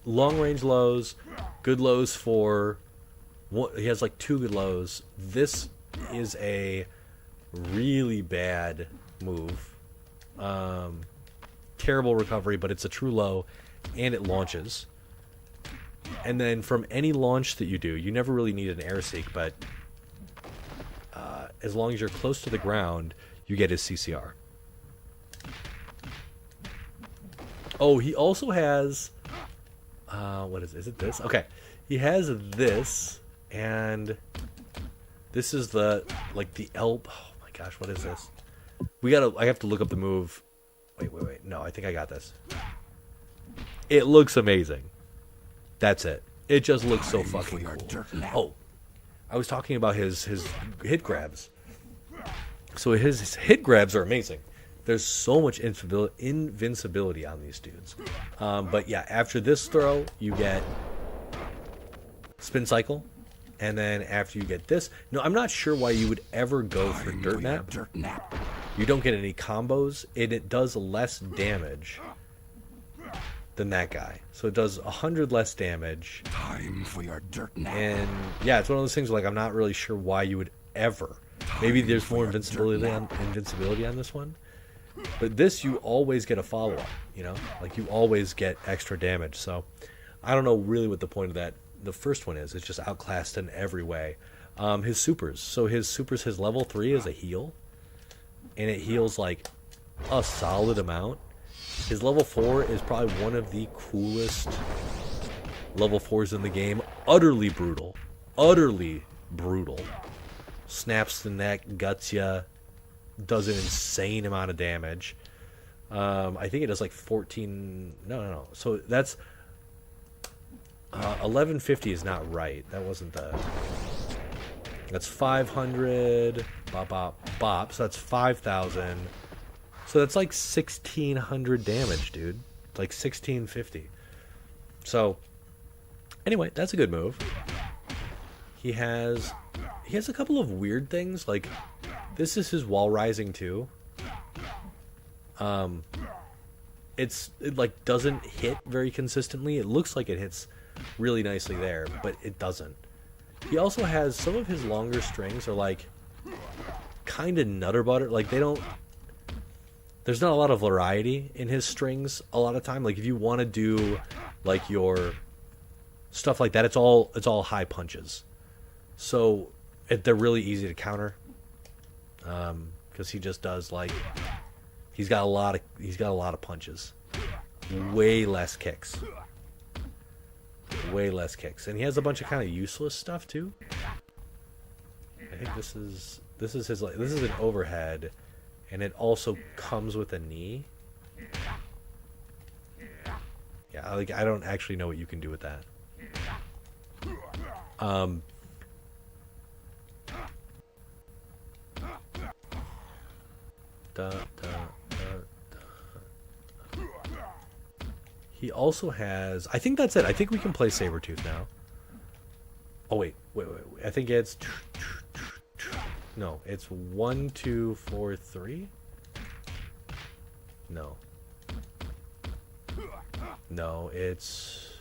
Long range lows, good lows for... He has like 2 good lows. This is a really bad move. Terrible recovery, but it's a true low, and it launches. And then from any launch that you do, you never really need an air seek, but as long as you're close to the ground, you get his CCR. Oh, he also has... what is it this? Okay. He has this, and this is the elp. Oh my gosh, what is this? I have to look up the move. Wait. No, I think I got this. It looks amazing. That's it. It just looks so fucking cool. Oh, I was talking about his hit grabs. So his hit grabs are amazing. There's so much invincibility on these dudes. But yeah, after this throw, you get spin cycle. And then after you get this... No, I'm not sure why you would ever go for Dirt Nap. You don't get any combos, and it does less damage than that guy. So it does 100 less damage. Time for your dirt nap. And yeah, it's one of those things where, like, I'm not really sure why you would ever. Maybe there's more invincibility on this one. But this, you always get a follow-up, you know? Like, you always get extra damage. So I don't know really what the point of that. The first one is. It's just outclassed in every way. His supers. So his level 3 is a heal. And it heals, like, a solid amount. His level 4 is probably one of the coolest level 4s in the game. Utterly brutal. Utterly brutal. Snaps the neck, guts ya. Does an insane amount of damage. I think it does, like, 14... No. So that's... 1150 is not right. That wasn't the... That's 500. Bop, bop, bop. So that's 5,000. So that's like 1,600 damage, dude. It's like 1,650. So, anyway, that's a good move. He has a couple of weird things. Like, this is his wall rising too. It like doesn't hit very consistently. It looks like it hits really nicely there, but it doesn't. He also has some of his longer strings are like kind of nutter butter. Like there's not a lot of variety in his strings a lot of time. Like if you want to do like your stuff like that, it's all high punches. So they're really easy to counter. Because he just does like he's got a lot of punches. Way less kicks. And he has a bunch of kind of useless stuff too. I think this is his like this is an overhead, and it also comes with a knee. Yeah, like I don't actually know what you can do with that. He also has... I think that's it. I think we can play Sabretooth now. Oh, wait. I think it's... No, it's 1, 2, 4, 3? No. No, it's...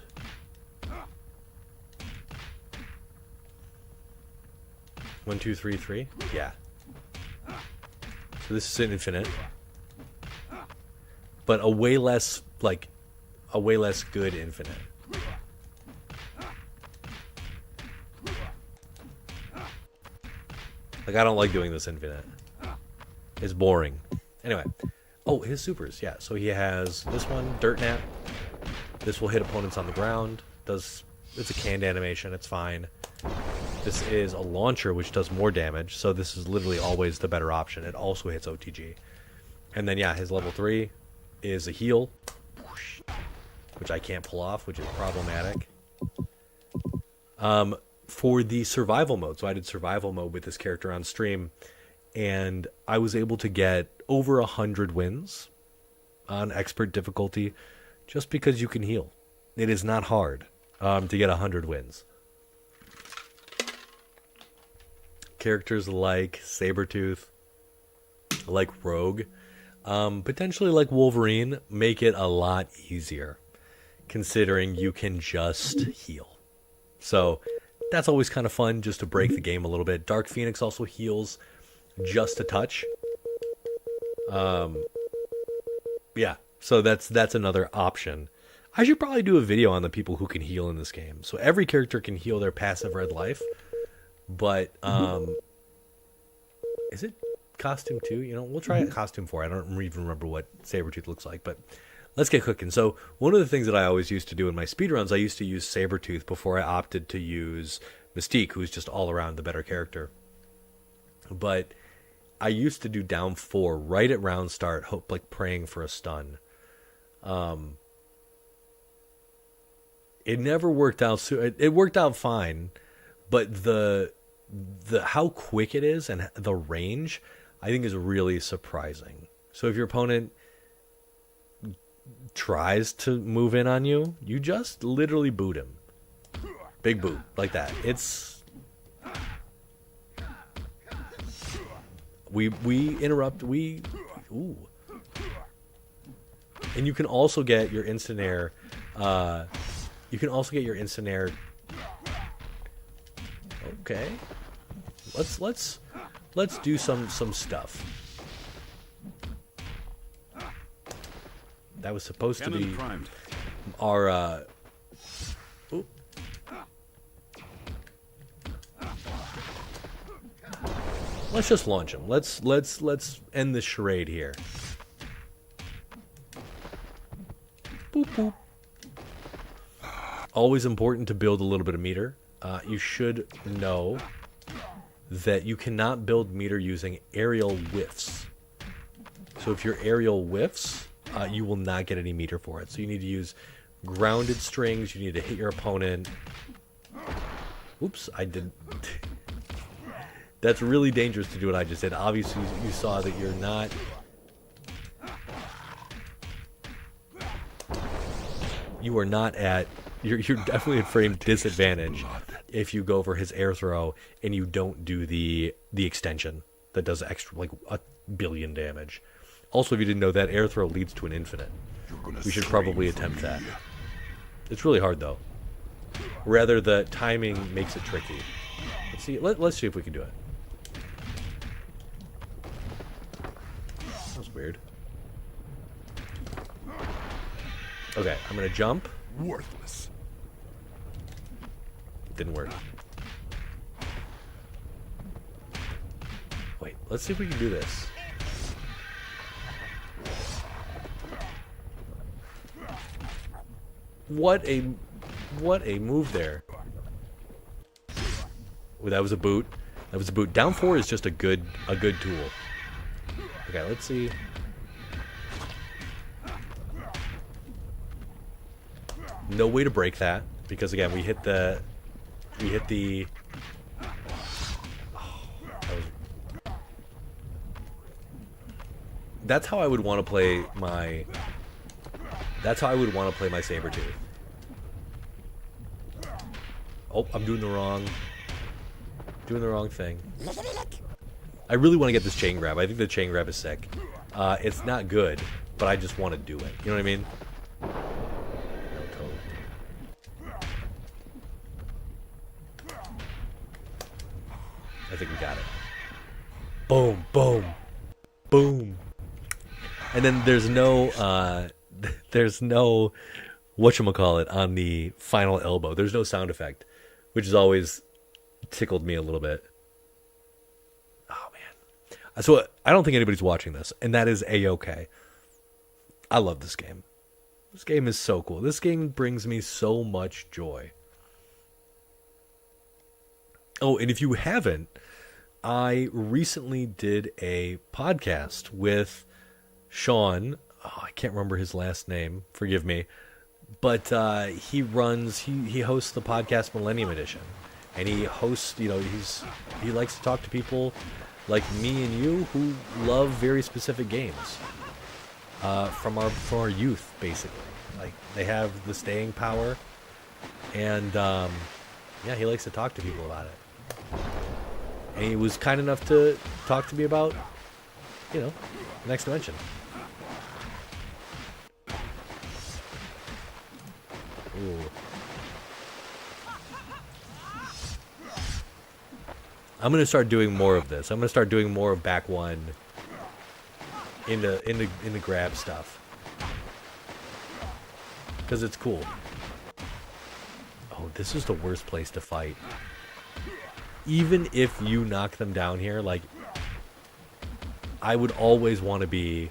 One, two, three, three? Yeah. So this is an infinite. But a way less, like... a way less good infinite. Like, I don't like doing this infinite. It's boring. Anyway. Oh, his supers. Yeah, so he has this one, Dirt Nap. This will hit opponents on the ground. It's a canned animation. It's fine. This is a launcher, which does more damage. So this is literally always the better option. It also hits OTG. And then, yeah, his level 3 is a heal, which I can't pull off, which is problematic. For the survival mode, so I did survival mode with this character on stream, and I was able to get over 100 wins on expert difficulty just because you can heal. It is not hard to get 100 wins. Characters like Sabretooth, like Rogue, potentially like Wolverine, make it a lot easier, considering you can just heal. So that's always kind of fun, just to break the game a little bit. Dark Phoenix also heals just a touch. Yeah, so that's another option. I should probably do a video on the people who can heal in this game. So every character can heal their passive red life, but is it costume 2? You know, we'll try it costume 4. I don't even remember what Sabretooth looks like, but let's get cooking. So one of the things that I always used to do in my speedruns, I used to use Sabretooth before I opted to use Mystique, who's just all around the better character. But I used to do down 4 right at round start, hope like praying for a stun. It never worked out. It worked out fine, but the how quick it is and the range, I think is really surprising. So if your opponent tries to move in on you, you just literally boot him. Big boot, like that. It's... We interrupt, ooh. And you can also get your instant air, okay. Let's do some stuff. That was supposed to be primed. our oop. Let's just launch him. Let's end the charade here. Boop boop. Always important to build a little bit of meter. You should know that you cannot build meter using aerial whiffs. So if your aerial whiffs, you will not get any meter for it. So you need to use grounded strings. You need to hit your opponent. Oops, I did. That's really dangerous to do what I just did. Obviously, you saw that you're not... You are not at... You're definitely at frame disadvantage if you go for his air throw and you don't do the extension that does extra, like, 1 billion damage. Also, if you didn't know, that air throw leads to an infinite. We should probably attempt that. It's really hard, though. Rather, the timing makes it tricky. Let's see. Let's see if we can do it. That was weird. Okay, I'm gonna jump. Worthless. Didn't work. Wait, let's see if we can do this. What a move there. Ooh, that was a boot. That was a boot. Down 4 is just a good tool. Okay, let's see. No way to break that because again we hit the that's how I would want to play my Sabertooth. Oh, I'm doing the wrong thing. I really want to get this chain grab. I think the chain grab is sick. It's not good, but I just want to do it. You know what I mean? I think we got it. Boom, boom, boom. And then there's no whatchamacallit on the final elbow. There's no sound effect, which has always tickled me a little bit. Oh, man. So I don't think anybody's watching this, and that is A-okay. I love this game. This game is so cool. This game brings me so much joy. Oh, and if you haven't, I recently did a podcast with Sean. Oh, I can't remember his last name. Forgive me. But he hosts the podcast Millennium Edition. And he hosts, he likes to talk to people like me and you who love very specific games. From our youth, basically. Like, they have the staying power. And, he likes to talk to people about it. And he was kind enough to talk to me about, Next Dimension. Ooh. I'm gonna start doing more of this. I'm gonna start doing more of back one in the grab stuff. Because it's cool. Oh, this is the worst place to fight. Even if you knock them down here, like, I would always want to be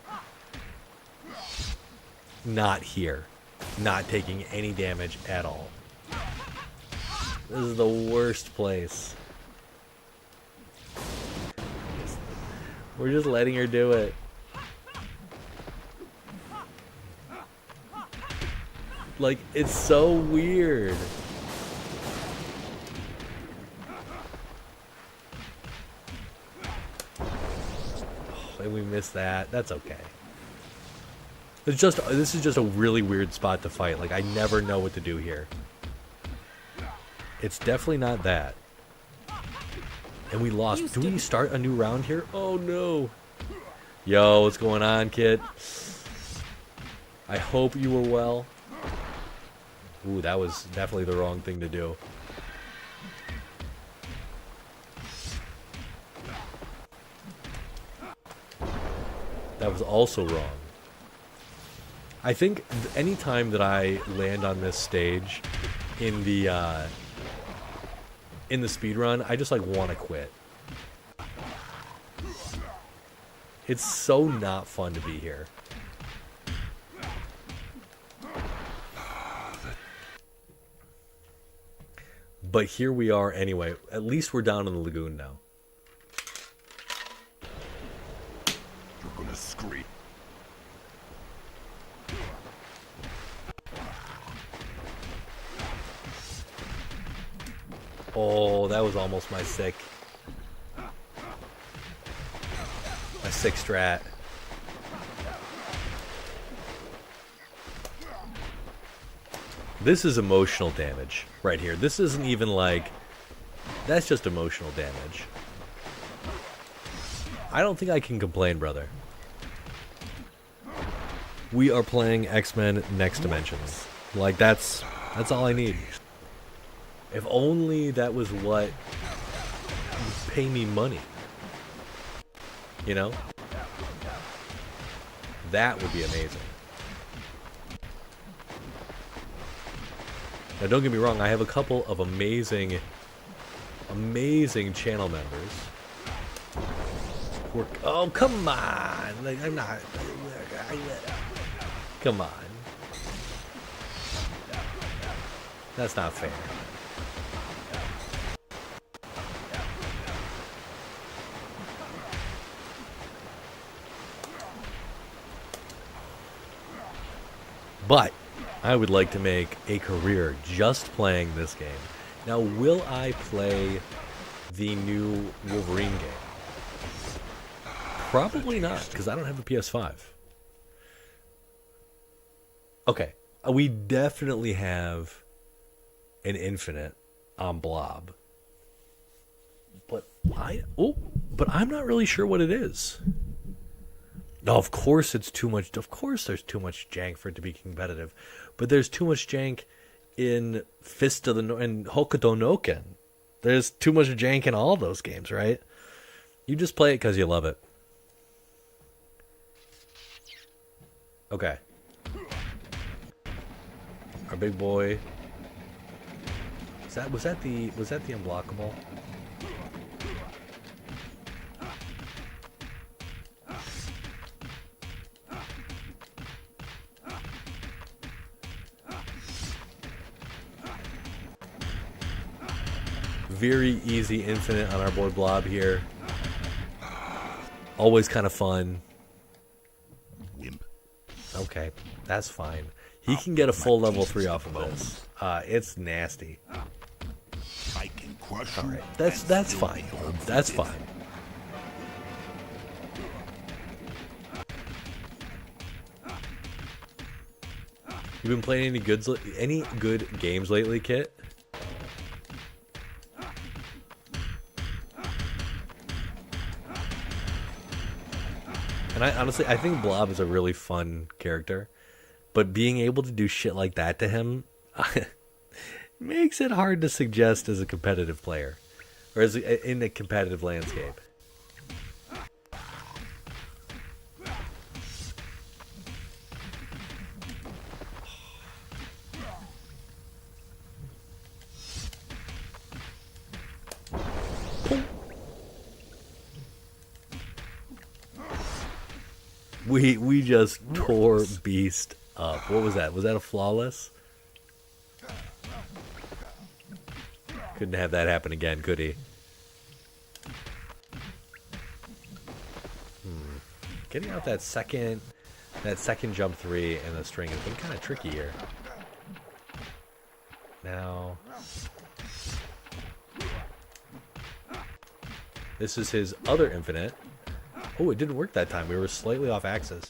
not here. Not taking any damage at all. This is the worst place. We're just letting her do it. Like, it's so weird. and we missed that. That's okay. It's just, this is just a really weird spot to fight. Like, I never know what to do here. It's definitely not that. And we lost. Do we start a new round here? Oh, no. Yo, what's going on, kid? I hope you were well. Ooh, that was definitely the wrong thing to do. That was also wrong. I think any time that I land on this stage in the speed run, I just like want to quit. It's so not fun to be here. But here we are anyway. At least we're down in the lagoon now. You're gonna scream. Oh, that was almost my sick strat. This is emotional damage right here. This isn't even like, that's just emotional damage. I don't think I can complain, brother. We are playing X-Men Next Dimensions. Like, that's all I need. If only that was what would pay me money. You know? That would be amazing. Now, don't get me wrong, I have a couple of amazing channel members. Oh, come on! Like, I'm not... Come on. That's not fair. But I would like to make a career just playing this game. Now, will I play the new Wolverine game? Probably not, because I don't have a PS5. Okay, we definitely have an Infinite on Blob. But I'm not really sure what it is. No, of course it's too much. Of course there's too much jank for it to be competitive. But there's too much jank in Fist of the North and Hokuto no Ken. There's too much jank in all those games, right? You just play it because you love it. Okay. Our big boy. Was that the unblockable? Very easy infinite on our boy Blob here. Always kind of fun. Wimp. Okay, that's fine. He can get a full level 3 off of this. It's nasty. I can crush you. All right, that's fine. That's fine. You been playing any good games lately, Kit? And I think Blob is a really fun character, but being able to do shit like that to him makes it hard to suggest as a competitive player, or as in a competitive landscape. We just tore Beast up. What was that? Was that a flawless? Couldn't have that happen again, could he? Getting out that second jump 3 and the string has been kind of tricky here. Now, this is his other infinite. Oh, it didn't work that time. We were slightly off axis.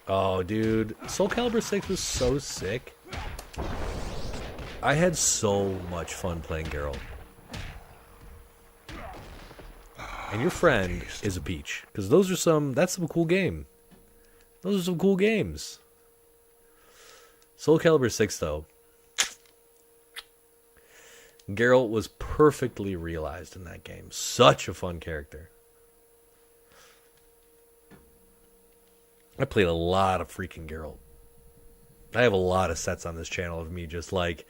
Oh, dude. Soul Calibur 6 was so sick. I had so much fun playing Geralt. And your friend is a peach. Because that's some cool game. Those are some cool games. Soul Calibur 6, though. Geralt was perfectly realized in that game. Such a fun character. I played a lot of freaking Geralt. I have a lot of sets on this channel of me just like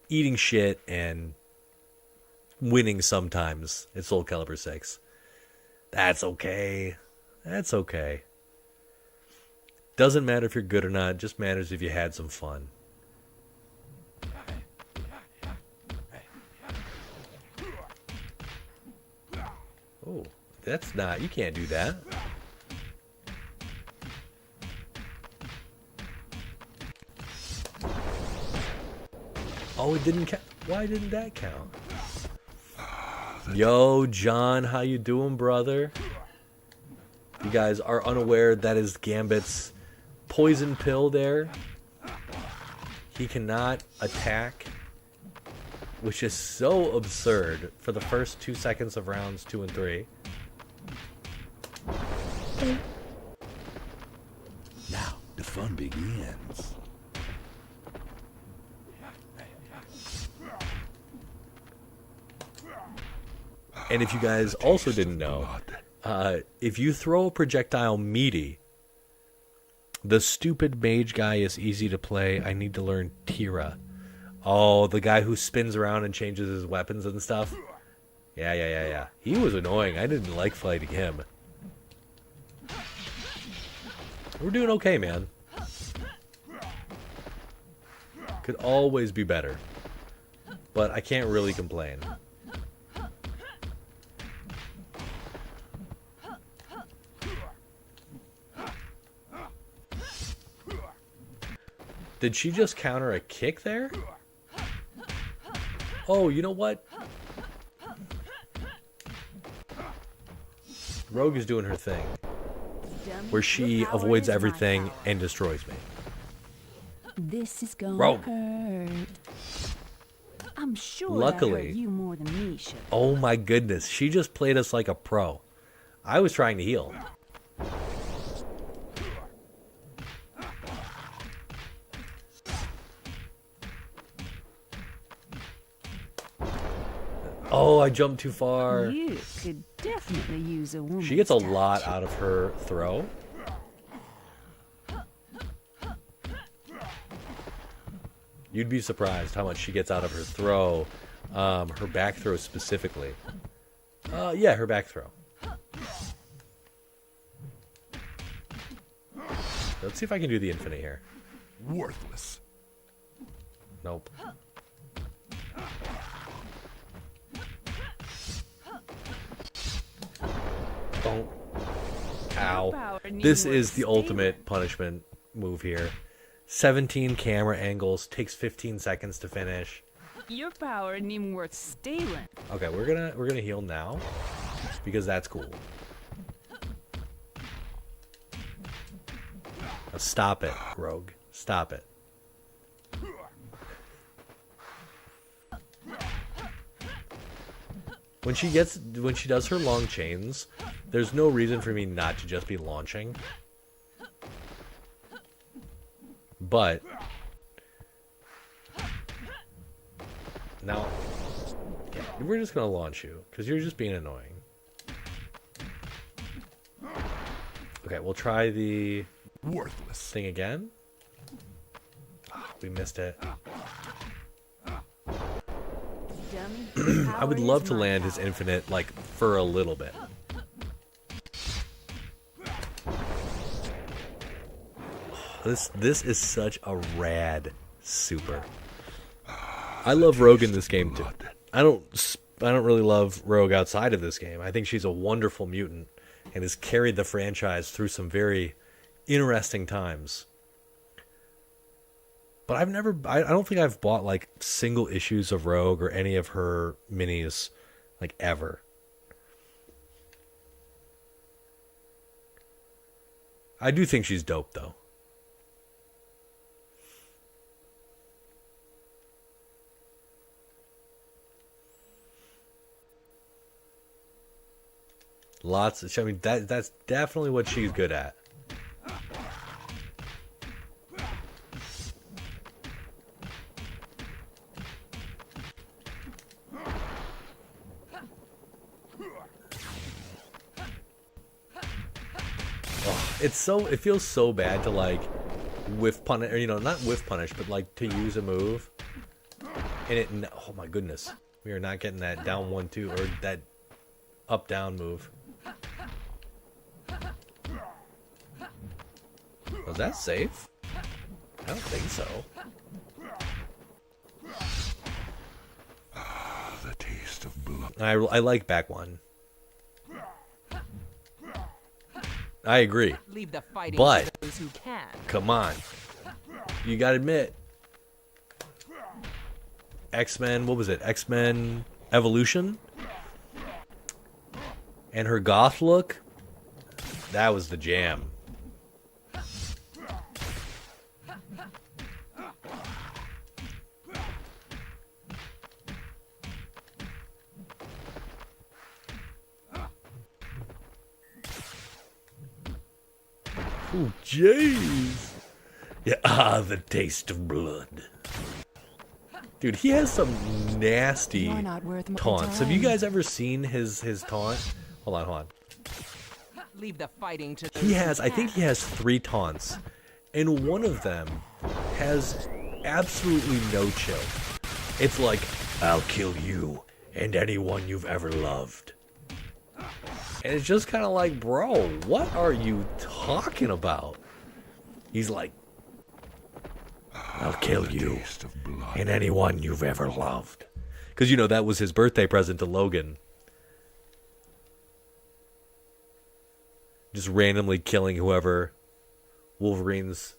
eating shit and winning sometimes at Soul Calibur 6. That's okay. That's okay. Doesn't matter if you're good or not. It just matters if you had some fun. Oh, that's not... You can't do that. Oh, it didn't count. Why didn't that count? Yo, John, how you doing, brother? You guys are unaware that is Gambit's poison pill there. He cannot attack, which is so absurd for the first 2 seconds of rounds 2 and 3. Now the fun begins. And if you guys also didn't know, if you throw a projectile meaty, the stupid mage guy is easy to play. I need to learn Tira. Oh, the guy who spins around and changes his weapons and stuff. Yeah. He was annoying. I didn't like fighting him. We're doing okay, man. Could always be better. But I can't really complain. Did she just counter a kick there? Oh, you know what? Rogue is doing her thing, where she avoids everything and destroys me. This is gonna Rogue. hurt. I'm sure Luckily- that hurt you more than me should. Oh my goodness, she just played us like a pro. I was trying to heal. Oh, I jumped too far. You could definitely use a woman. She gets a lot out of her throw. You'd be surprised how much she gets out of her throw. Her back throw specifically. Yeah, her back throw. Let's see if I can do the infinite here. Worthless. Nope. Don't. Ow. This is the ultimate punishment move here. 17 camera angles, takes 15 seconds to finish. Your power ain't even worth stealing. Okay, we're gonna heal now because that's cool. Now stop it, Rogue. Stop it. When she does her long chains, there's no reason for me not to just be launching. But now, yeah, we're just gonna launch you because you're just being annoying. Okay, we'll try the Worthless. thing again. We missed it. Dummy. I would love to land his infinite, like, for a little bit. This is such a rad super. I love Rogue in this game too. I don't really love Rogue outside of this game. I think she's a wonderful mutant and has carried the franchise through some very interesting times. But I don't think I've bought like single issues of Rogue or any of her minis like ever. I do think she's dope, though. Lots. I mean, that's definitely what she's good at. It feels so bad to like whiff punish, or you know, not whiff punish, but like to use a move, and it. Oh my goodness, we are not getting that down 1-2 or that up down move. Was that safe? I don't think so. The taste of blood. I like back one. I agree. Leave the fighting But- to those who can. Come on. You gotta admit. X-Men, what was it? X-Men Evolution? And her goth look? That was the jam. Ooh, jeez. Yeah, the taste of blood. Dude, he has some nasty You're not worth my taunts. Have you time. guys ever seen his taunt? Hold on. Leave the fighting to those He who has, I can. think he has 3 taunts. And one of them has absolutely no chill. It's like, I'll kill you and anyone you've ever loved. And it's just kind of like, bro, what are you talking about? He's like, I'll kill you Taste of blood. and anyone you've ever loved. Because, you know, that was his birthday present to Logan. Just randomly killing whoever Wolverine's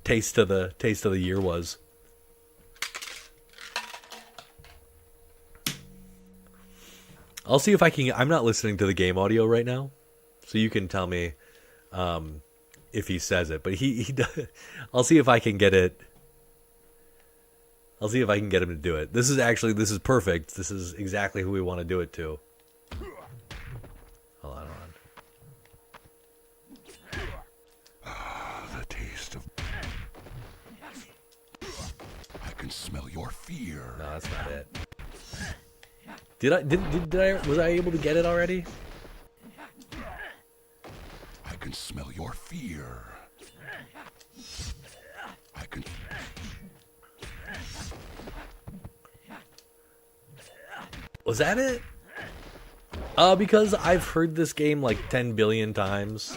taste of the year was. I'll see if I can. I'm not listening to the game audio right now, so you can tell me if he says it. But he does. I'll see if I can get it. I'll see if I can get him to do it. This is perfect. This is exactly who we want to do it to. Hold on. The taste of. I can smell your fear. No, that's not it. Was I able to get it already? I can smell your fear. I can. Was that it? Because I've heard this game like 10 billion times.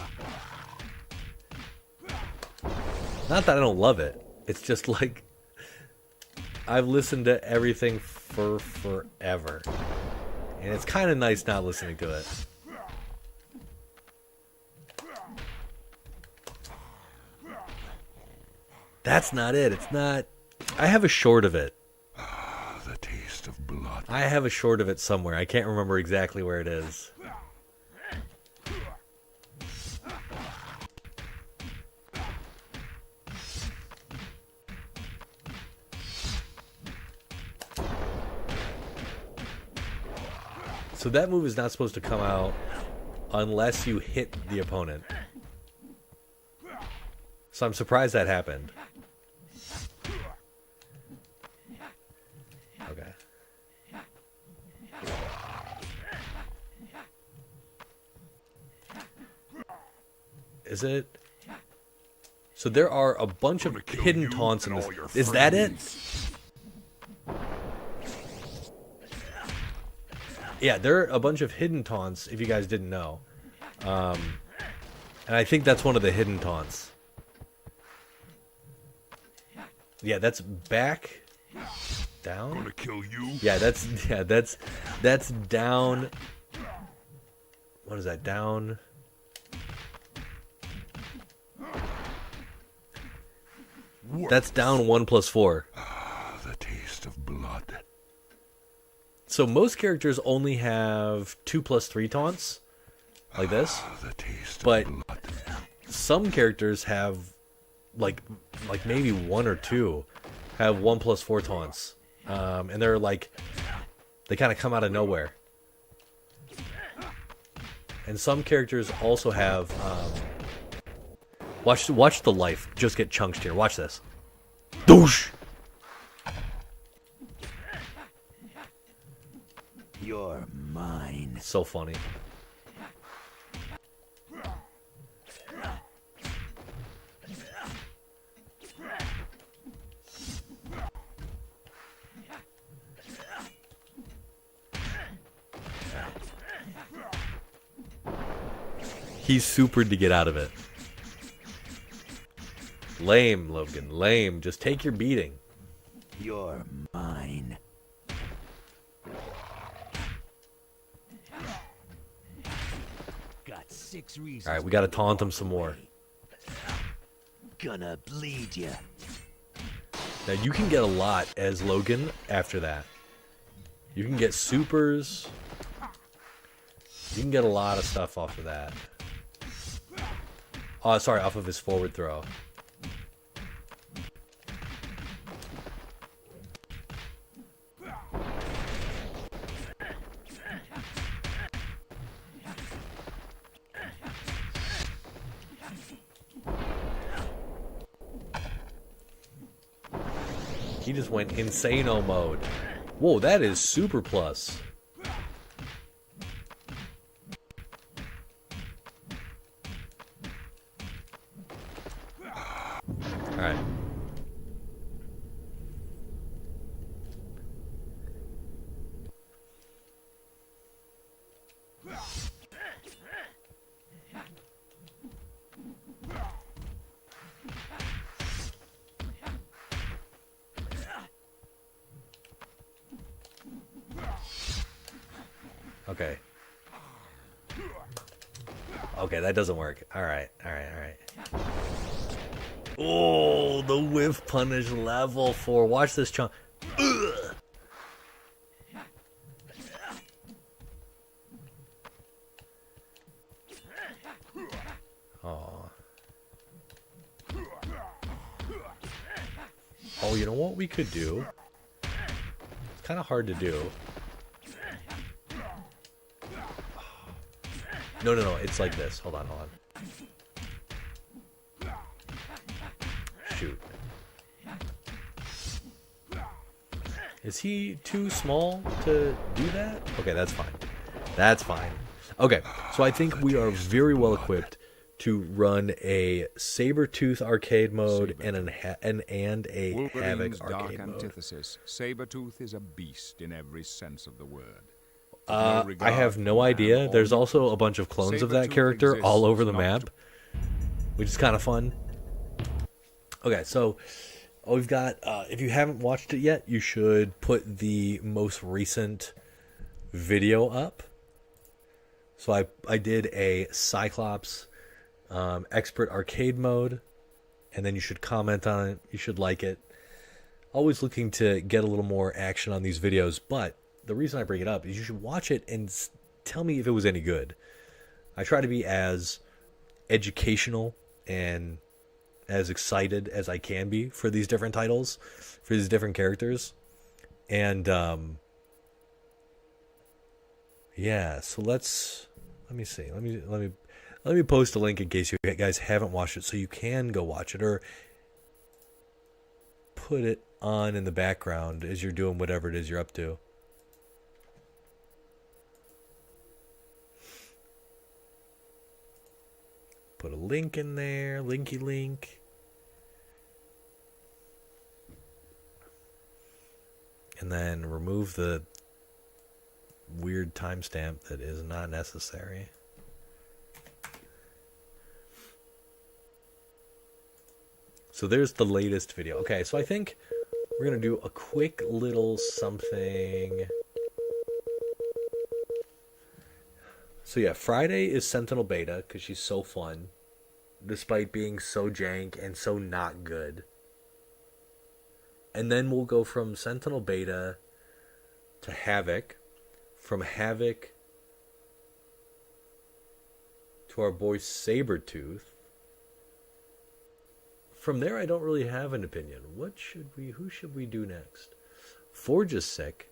Not that I don't love it. It's just like I've listened to everything for forever. And it's kind of nice not listening to it. That's not it. It's not. I have a short of it. The taste of blood. I have a short of it somewhere. I can't remember exactly where it is. So that move is not supposed to come out unless you hit the opponent. So I'm surprised that happened. Okay. Is it? So there are a bunch of Gonna kill hidden you taunts in and this. all your Is that it? friends. Yeah, there are a bunch of hidden taunts, if you guys didn't know. And I think that's one of the hidden taunts. Yeah, that's back, down. Gonna kill you. Yeah, that's down. What is that? Down. That's down 1 + 4. The taste of blood. So most characters only have 2 + 3 taunts. like this. The taste But of blood. some characters have like maybe one or two have 1+4 taunts, and they're like they kind of come out of nowhere. And some characters also have watch the life just get chunked here. Watch this. Doosh. You're mine. So funny. He's supered to get out of it. Lame, Logan. Lame. Just take your beating. You're mine. Got 6 reasons. Alright, we gotta taunt him some more. Gonna bleed ya. Now you can get a lot as Logan after that. You can get supers. You can get a lot of stuff off of that. Oh, sorry, off of his forward throw. He just went insano mode. Whoa, that is super plus. Alright. Okay. Okay, that doesn't work. Alright, alright, alright. Oh, the whiff punish level 4. Watch this chunk. Ugh. Oh. Oh, you know what we could do? It's kind of hard to do. No. It's like this. Hold on. Shoot. Is he too small to do that? Okay, that's fine. That's fine. Okay, so I think we are very well equipped to run a Sabretooth arcade mode and a Havoc Wolverine's dark arcade mode. antithesis. Sabretooth is a beast in every sense of the word. I have no idea. There's also a bunch of clones of that character all over the map, which is kind of fun. Okay, so we've got, if you haven't watched it yet, you should put the most recent video up. So I did a Cyclops expert arcade mode, and then you should comment on it. You should like it. Always looking to get a little more action on these videos, but the reason I bring it up is you should watch it and tell me if it was any good. I try to be as educational and as excited as I can be for these different titles, for these different characters. And yeah, so let me see. Let me post a link in case you guys haven't watched it, so you can go watch it, or put it on in the background as you're doing whatever it is you're up to. Put a link in there, linky link. And then remove the weird timestamp that is not necessary. So there's the latest video. Okay, so I think we're going to do a quick little something. So yeah, Friday is Sentinel Beta because she's so fun, despite being so jank and so not good. And then we'll go from Sentinel Beta to Havoc, from Havoc to our boy Sabretooth. From there, I don't really have an opinion. Who should we do next? Forge is sick.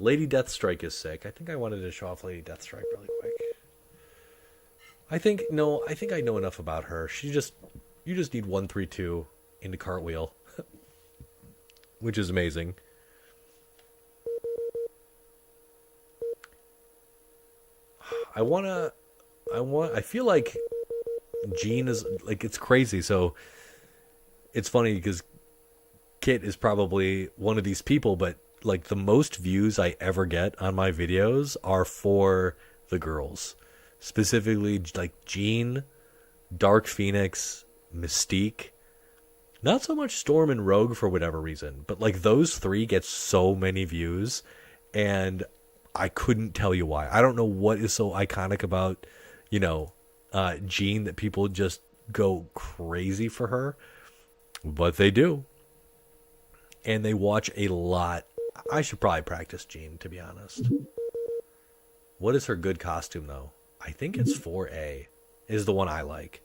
Lady Deathstrike is sick. I think I wanted to show off Lady Deathstrike really quick. I think I know enough about her. You just need 132 into Cartwheel, which is amazing. I feel like Jean is like, it's crazy. So it's funny because Kit is probably one of these people, but like the most views I ever get on my videos are for the girls, specifically like Jean, Dark Phoenix, Mystique. Not so much Storm and Rogue for whatever reason, but like those three get so many views, and I couldn't tell you why. I don't know what is so iconic about, Jean that people just go crazy for her, but they do. And they watch a lot. I should probably practice Jean, to be honest. What is her good costume, though? I think it's 4A is the one I like.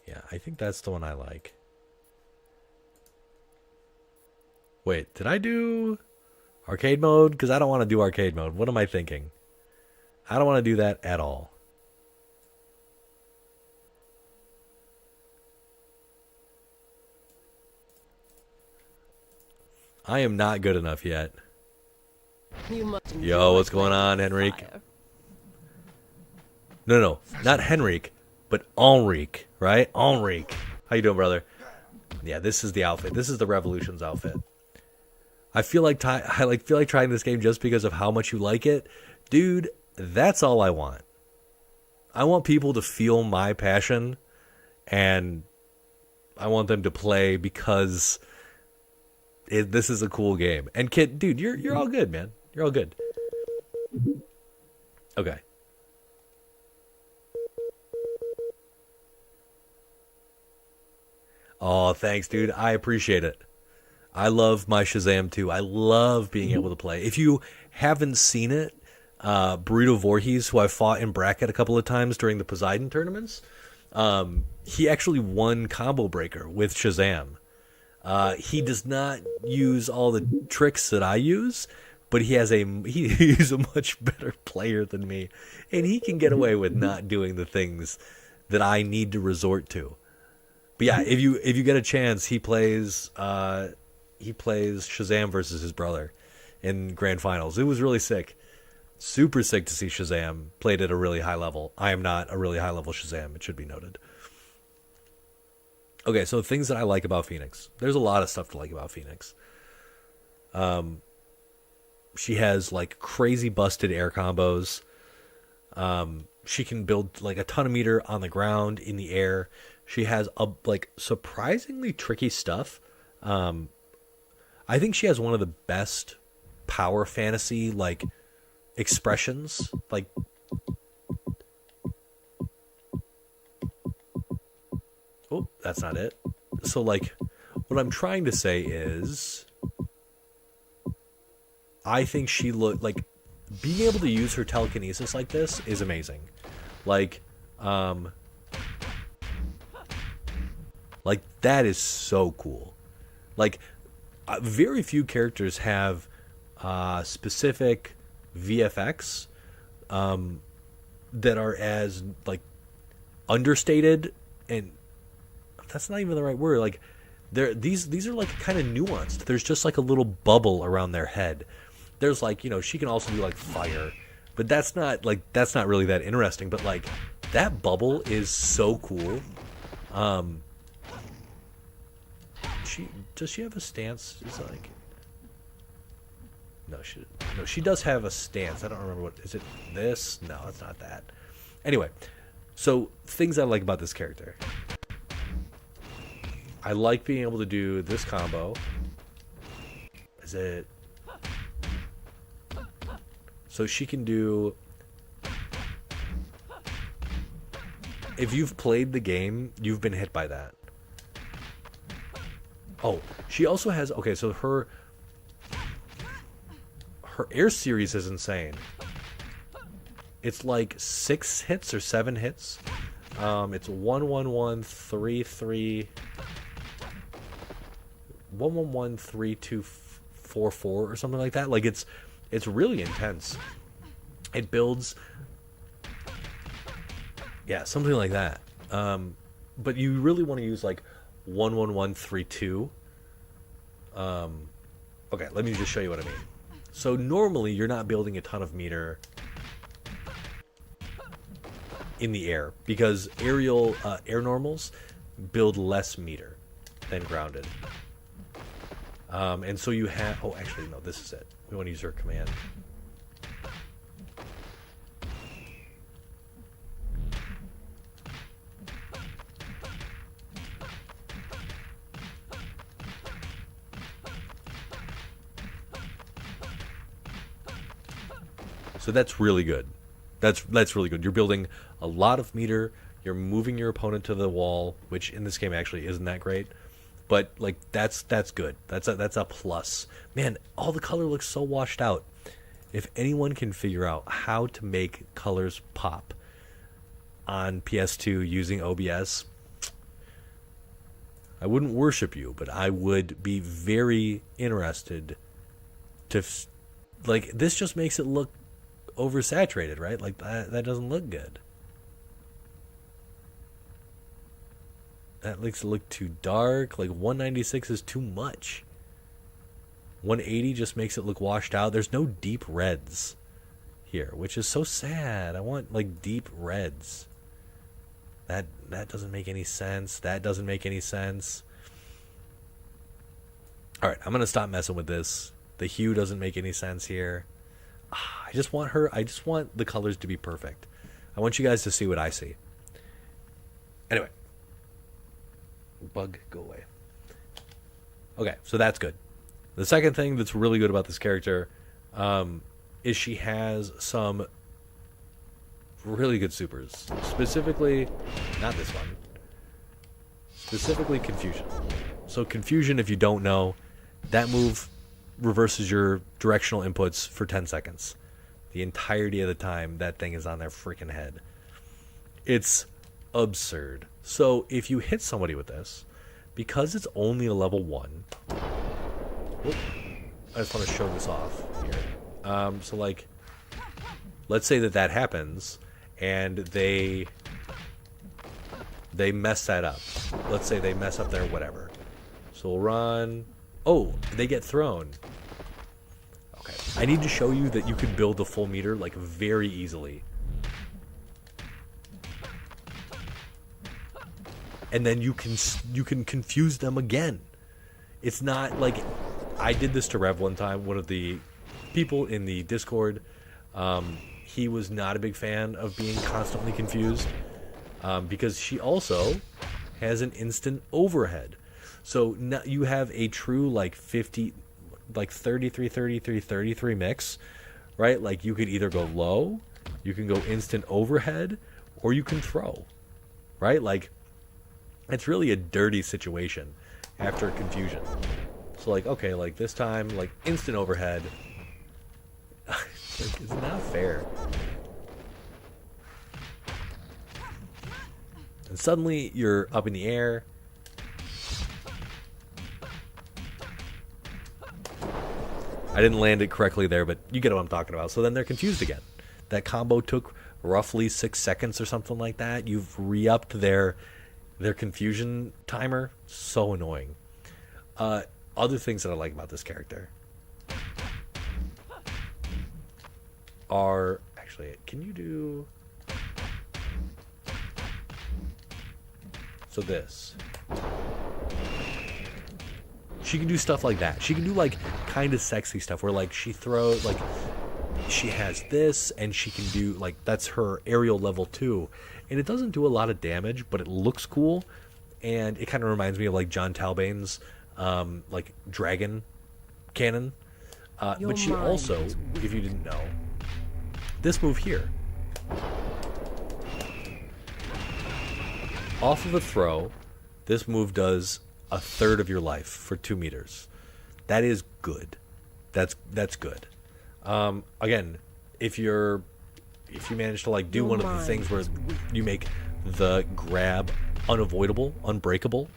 Yeah, I think that's the one I like. Wait, did I do arcade mode? Because I don't want to do arcade mode. What am I thinking? I don't want to do that at all. I am not good enough yet. Yo, what's going on, Henrique? No, not Henrique, but Henrique, right? Henrique. How you doing, brother? Yeah, this is the outfit. This is the Revolutions outfit. I feel like trying this game just because of how much you like it. Dude, that's all I want. I want people to feel my passion, and I want them to play because this is a cool game. And Kid, dude, you're all good, man. You're all good. Okay. Oh, thanks, dude. I appreciate it. I love my Shazam too. I love being able to play. If you haven't seen it, Burrito Voorhees, who I fought in bracket a couple of times during the Poseidon tournaments, he actually won Combo Breaker with Shazam. He does not use all the tricks that I use, but he's a much better player than me, and he can get away with not doing the things that I need to resort to. But yeah, if you get a chance, he plays Shazam versus his brother in grand finals. It was really sick. Super sick to see Shazam played at a really high level. I am not a really high level Shazam, it should be noted. Okay, so things that I like about Phoenix. There's a lot of stuff to like about Phoenix. She has like crazy busted air combos. She can build like a ton of meter on the ground, in the air. She has surprisingly tricky stuff. I think she has one of the best power fantasy expressions. Oh, that's not it. So what I'm trying to say is, I think she being able to use her telekinesis like this is amazing. That is so cool. Very few characters have specific VFX that are as understated, and that's not even the right word. These are kind of nuanced. There's just a little bubble around their head. There's she can also do fire, but that's not really that interesting. But that bubble is so cool. Does she have a stance? No, she does have a stance. I don't remember what is it. This? No, it's not that. Anyway, so things I like about this character. I like being able to do this combo. Is it? So she can do If you've played the game, you've been hit by that. Oh, she also has... Okay, so her air series is insane. It's like 6 hits or 7 hits. It's 111 33 111 3244 or something like that. Like it's really intense. It builds, yeah, something like that. But you really want to use like 11132. Okay, let me just show you what I mean. So normally you're not building a ton of meter in the air because aerial air normals build less meter than grounded. And so you have... Oh, actually, no, this is it. We want to use her command. So that's really good. That's really good. You're building a lot of meter. You're moving your opponent to the wall, which in this game actually isn't that great. But like that's good. That's a plus. Man, all the color looks so washed out. If anyone can figure out how to make colors pop on PS2 using OBS, I wouldn't worship you, but I would be very interested to like this just makes it look oversaturated, right? Like that doesn't look good. That makes it look too dark. Like 196 is too much. 180 just makes it look washed out. There's no deep reds here, which is so sad. I want like deep reds. That doesn't make any sense. That doesn't make any sense. All right, I'm gonna stop messing with this. The hue doesn't make any sense here. I just want the colors to be perfect. I want you guys to see what I see. Anyway. Bug, go away. Okay, so that's good. The second thing that's really good about this character is she has some really good supers. Specifically, not this one. Specifically Confusion. So Confusion, if you don't know, that move reverses your directional inputs for 10 seconds. The entirety of the time that thing is on their freaking head. It's absurd. So if you hit somebody with this, because it's only a level 1, I just want to show this off here. So like, let's say that happens and they mess that up. Let's say they mess up their whatever. So we'll run. Oh, they get thrown. Okay, I need to show you that you can build the full meter like very easily. And then you can confuse them again. It's not like I did this to Rev one time. One of the people in the Discord, he was not a big fan of being constantly confused because she also has an instant overhead. So now you have a true like 33 33 33 mix, right? Like you could either go low, you can go instant overhead, or you can throw, right? Like it's really a dirty situation after Confusion. So like, okay, like this time, like instant overhead. Like, it's not fair. And suddenly you're up in the air. I didn't land it correctly there, but you get what I'm talking about. So then they're confused again. That combo took roughly 6 seconds or something like that. You've re-upped their confusion timer. So annoying. Other things that I like about this character are... Actually, can you do... So this... She can do stuff like that. She can do like kind of sexy stuff where like she throws like she has this and she can do like that's her aerial level 2 and it doesn't do a lot of damage but it looks cool and it kind of reminds me of like John Talbane's like dragon cannon but she also, if you didn't know, off of a throw, this move does a third of your life for 2 meters. That is good. That's good. Again, if you manage to like do one of the things where you make the grab unavoidable, unbreakable,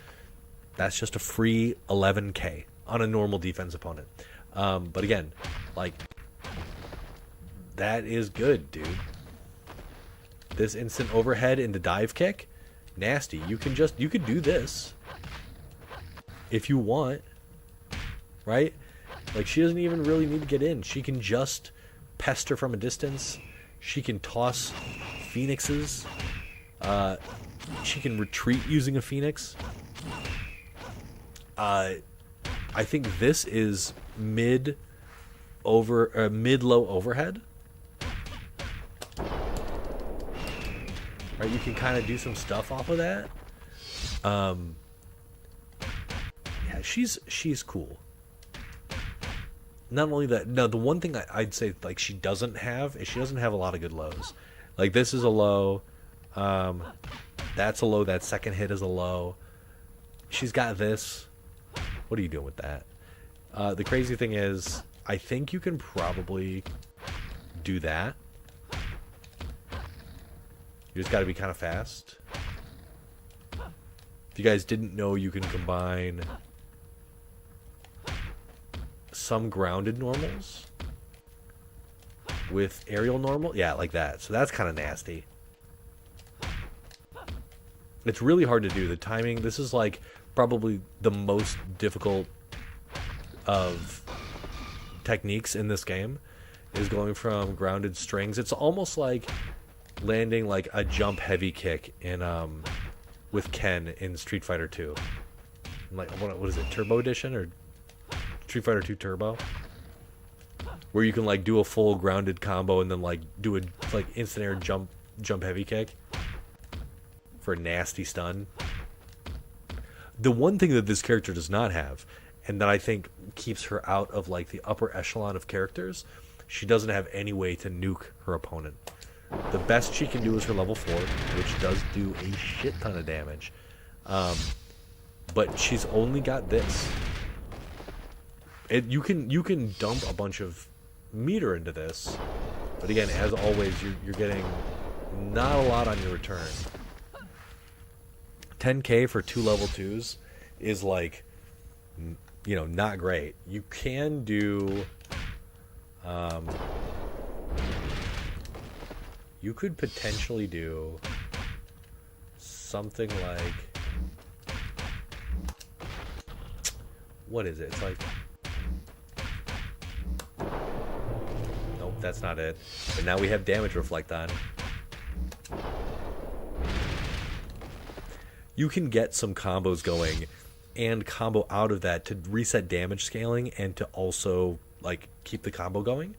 that's just a free 11k on a normal defense opponent. But again, like, that is good, dude. This instant overhead into dive kick, nasty. You could do this if you want, right? Like, she doesn't even really need to get in. She can just pester from a distance. She can toss phoenixes. She can retreat using a phoenix. I think this is mid-low overhead. Right, you can kind of do some stuff off of that. Yeah, she's cool. Not only that, no, the one thing I'd say like she doesn't have is she doesn't have a lot of good lows. Like, this is a low. That's a low. That second hit is a low. She's got this. What are you doing with that? The crazy thing is, I think you can probably do that. You just got to be kind of fast. If you guys didn't know, you can combine some grounded normals with aerial normal. Yeah, like that. So that's kind of nasty. It's really hard to do. The timing, this is like probably the most difficult of techniques in this game, is going from grounded strings. It's almost like landing like a jump heavy kick in with Ken in Street Fighter 2. Like, what is it, Turbo Edition or Street Fighter 2 Turbo? Where you can like do a full grounded combo and then like do a like instant air jump heavy kick for a nasty stun. The one thing that this character does not have, and that I think keeps her out of like the upper echelon of characters, she doesn't have any way to nuke her opponent. The best she can do is her level 4, which does do a shit ton of damage. But she's only got this. You can dump a bunch of meter into this, but again, as always, you're getting not a lot on your return. 10k for 2 level 2s is like, you know, not great. You can do you could potentially do something like, what is it? It's like, nope, that's not it. But now we have damage reflect on. You can get some combos going and combo out of that to reset damage scaling and to also like keep the combo going.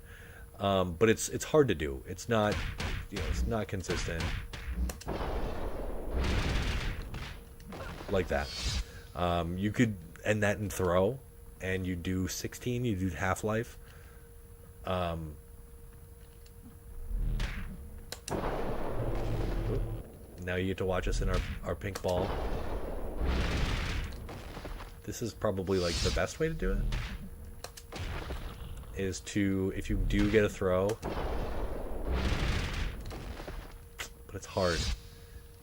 But it's hard to do. It's not, you know, it's not consistent like that. You could end that in throw, and you do 16. You do Half-Life. Now you get to watch us in our pink ball. This is probably like the best way to do it. Is to, if you do get a throw, but it's hard.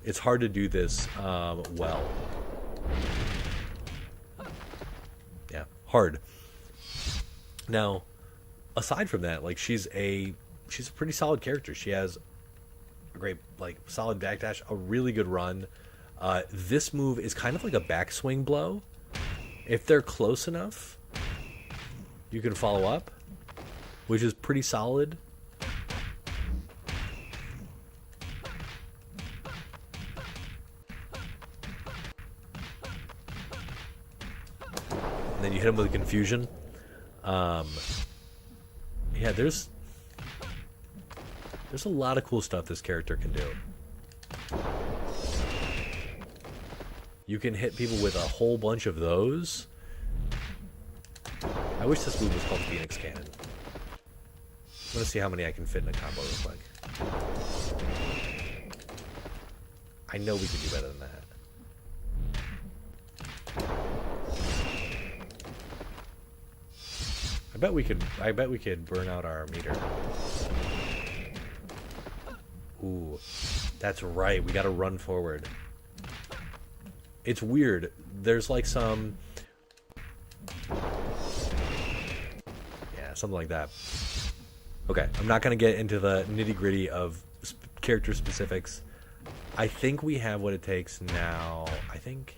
It's hard to do this well. Yeah, hard. Now, aside from that, like, she's a pretty solid character. She has a great, like, solid backdash, a really good run. This move is kind of like a backswing blow. If they're close enough, you can follow up, which is pretty solid. And then you hit him with a confusion. Yeah, there's a lot of cool stuff this character can do. You can hit people with a whole bunch of those. I wish this move was called Phoenix Cannon. I'm gonna see how many I can fit in a combo real quick. I know we can do better than that. bet we could. I bet we could burn out our meter. Ooh, that's right. We got to run forward. It's weird. There's like some. Yeah, something like that. Okay, I'm not gonna get into the nitty gritty of character specifics. I think we have what it takes now. I think.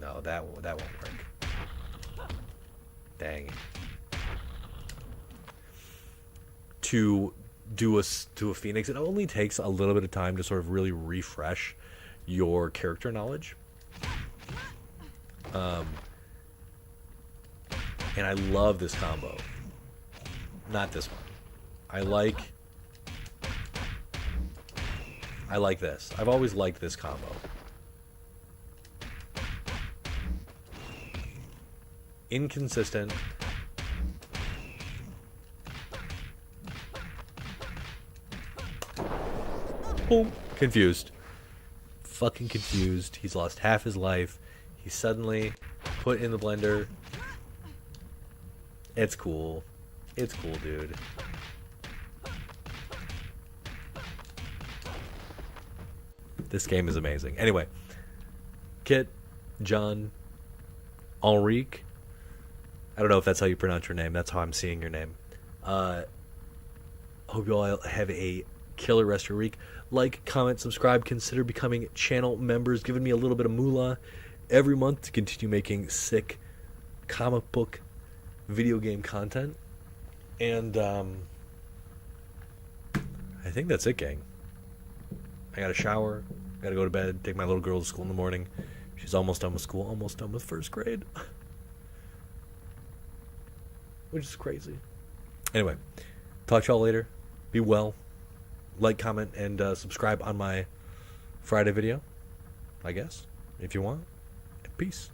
No, that won't work. Dang. To do a Phoenix, it only takes a little bit of time to sort of really refresh your character knowledge. And I love this combo. Not this one. I like this. I've always liked this combo. Inconsistent. Boom. Confused. Fucking confused. He's lost half his life. He's suddenly put in the blender. It's cool. It's cool, dude. This game is amazing. Anyway, Kit, John, Enrique. I don't know if that's how you pronounce your name. That's how I'm seeing your name. Hope you all have a killer rest of your week. Like, comment, subscribe, consider becoming channel members, giving me a little bit of moolah every month to continue making sick comic book video game content. And I think that's it, gang. I gotta shower, gotta go to bed, take my little girl to school in the morning. She's almost done with school, almost done with first grade. Which is crazy. Anyway, talk to y'all later. Be well. Like, comment, and subscribe on my Friday video, I guess, if you want. Peace.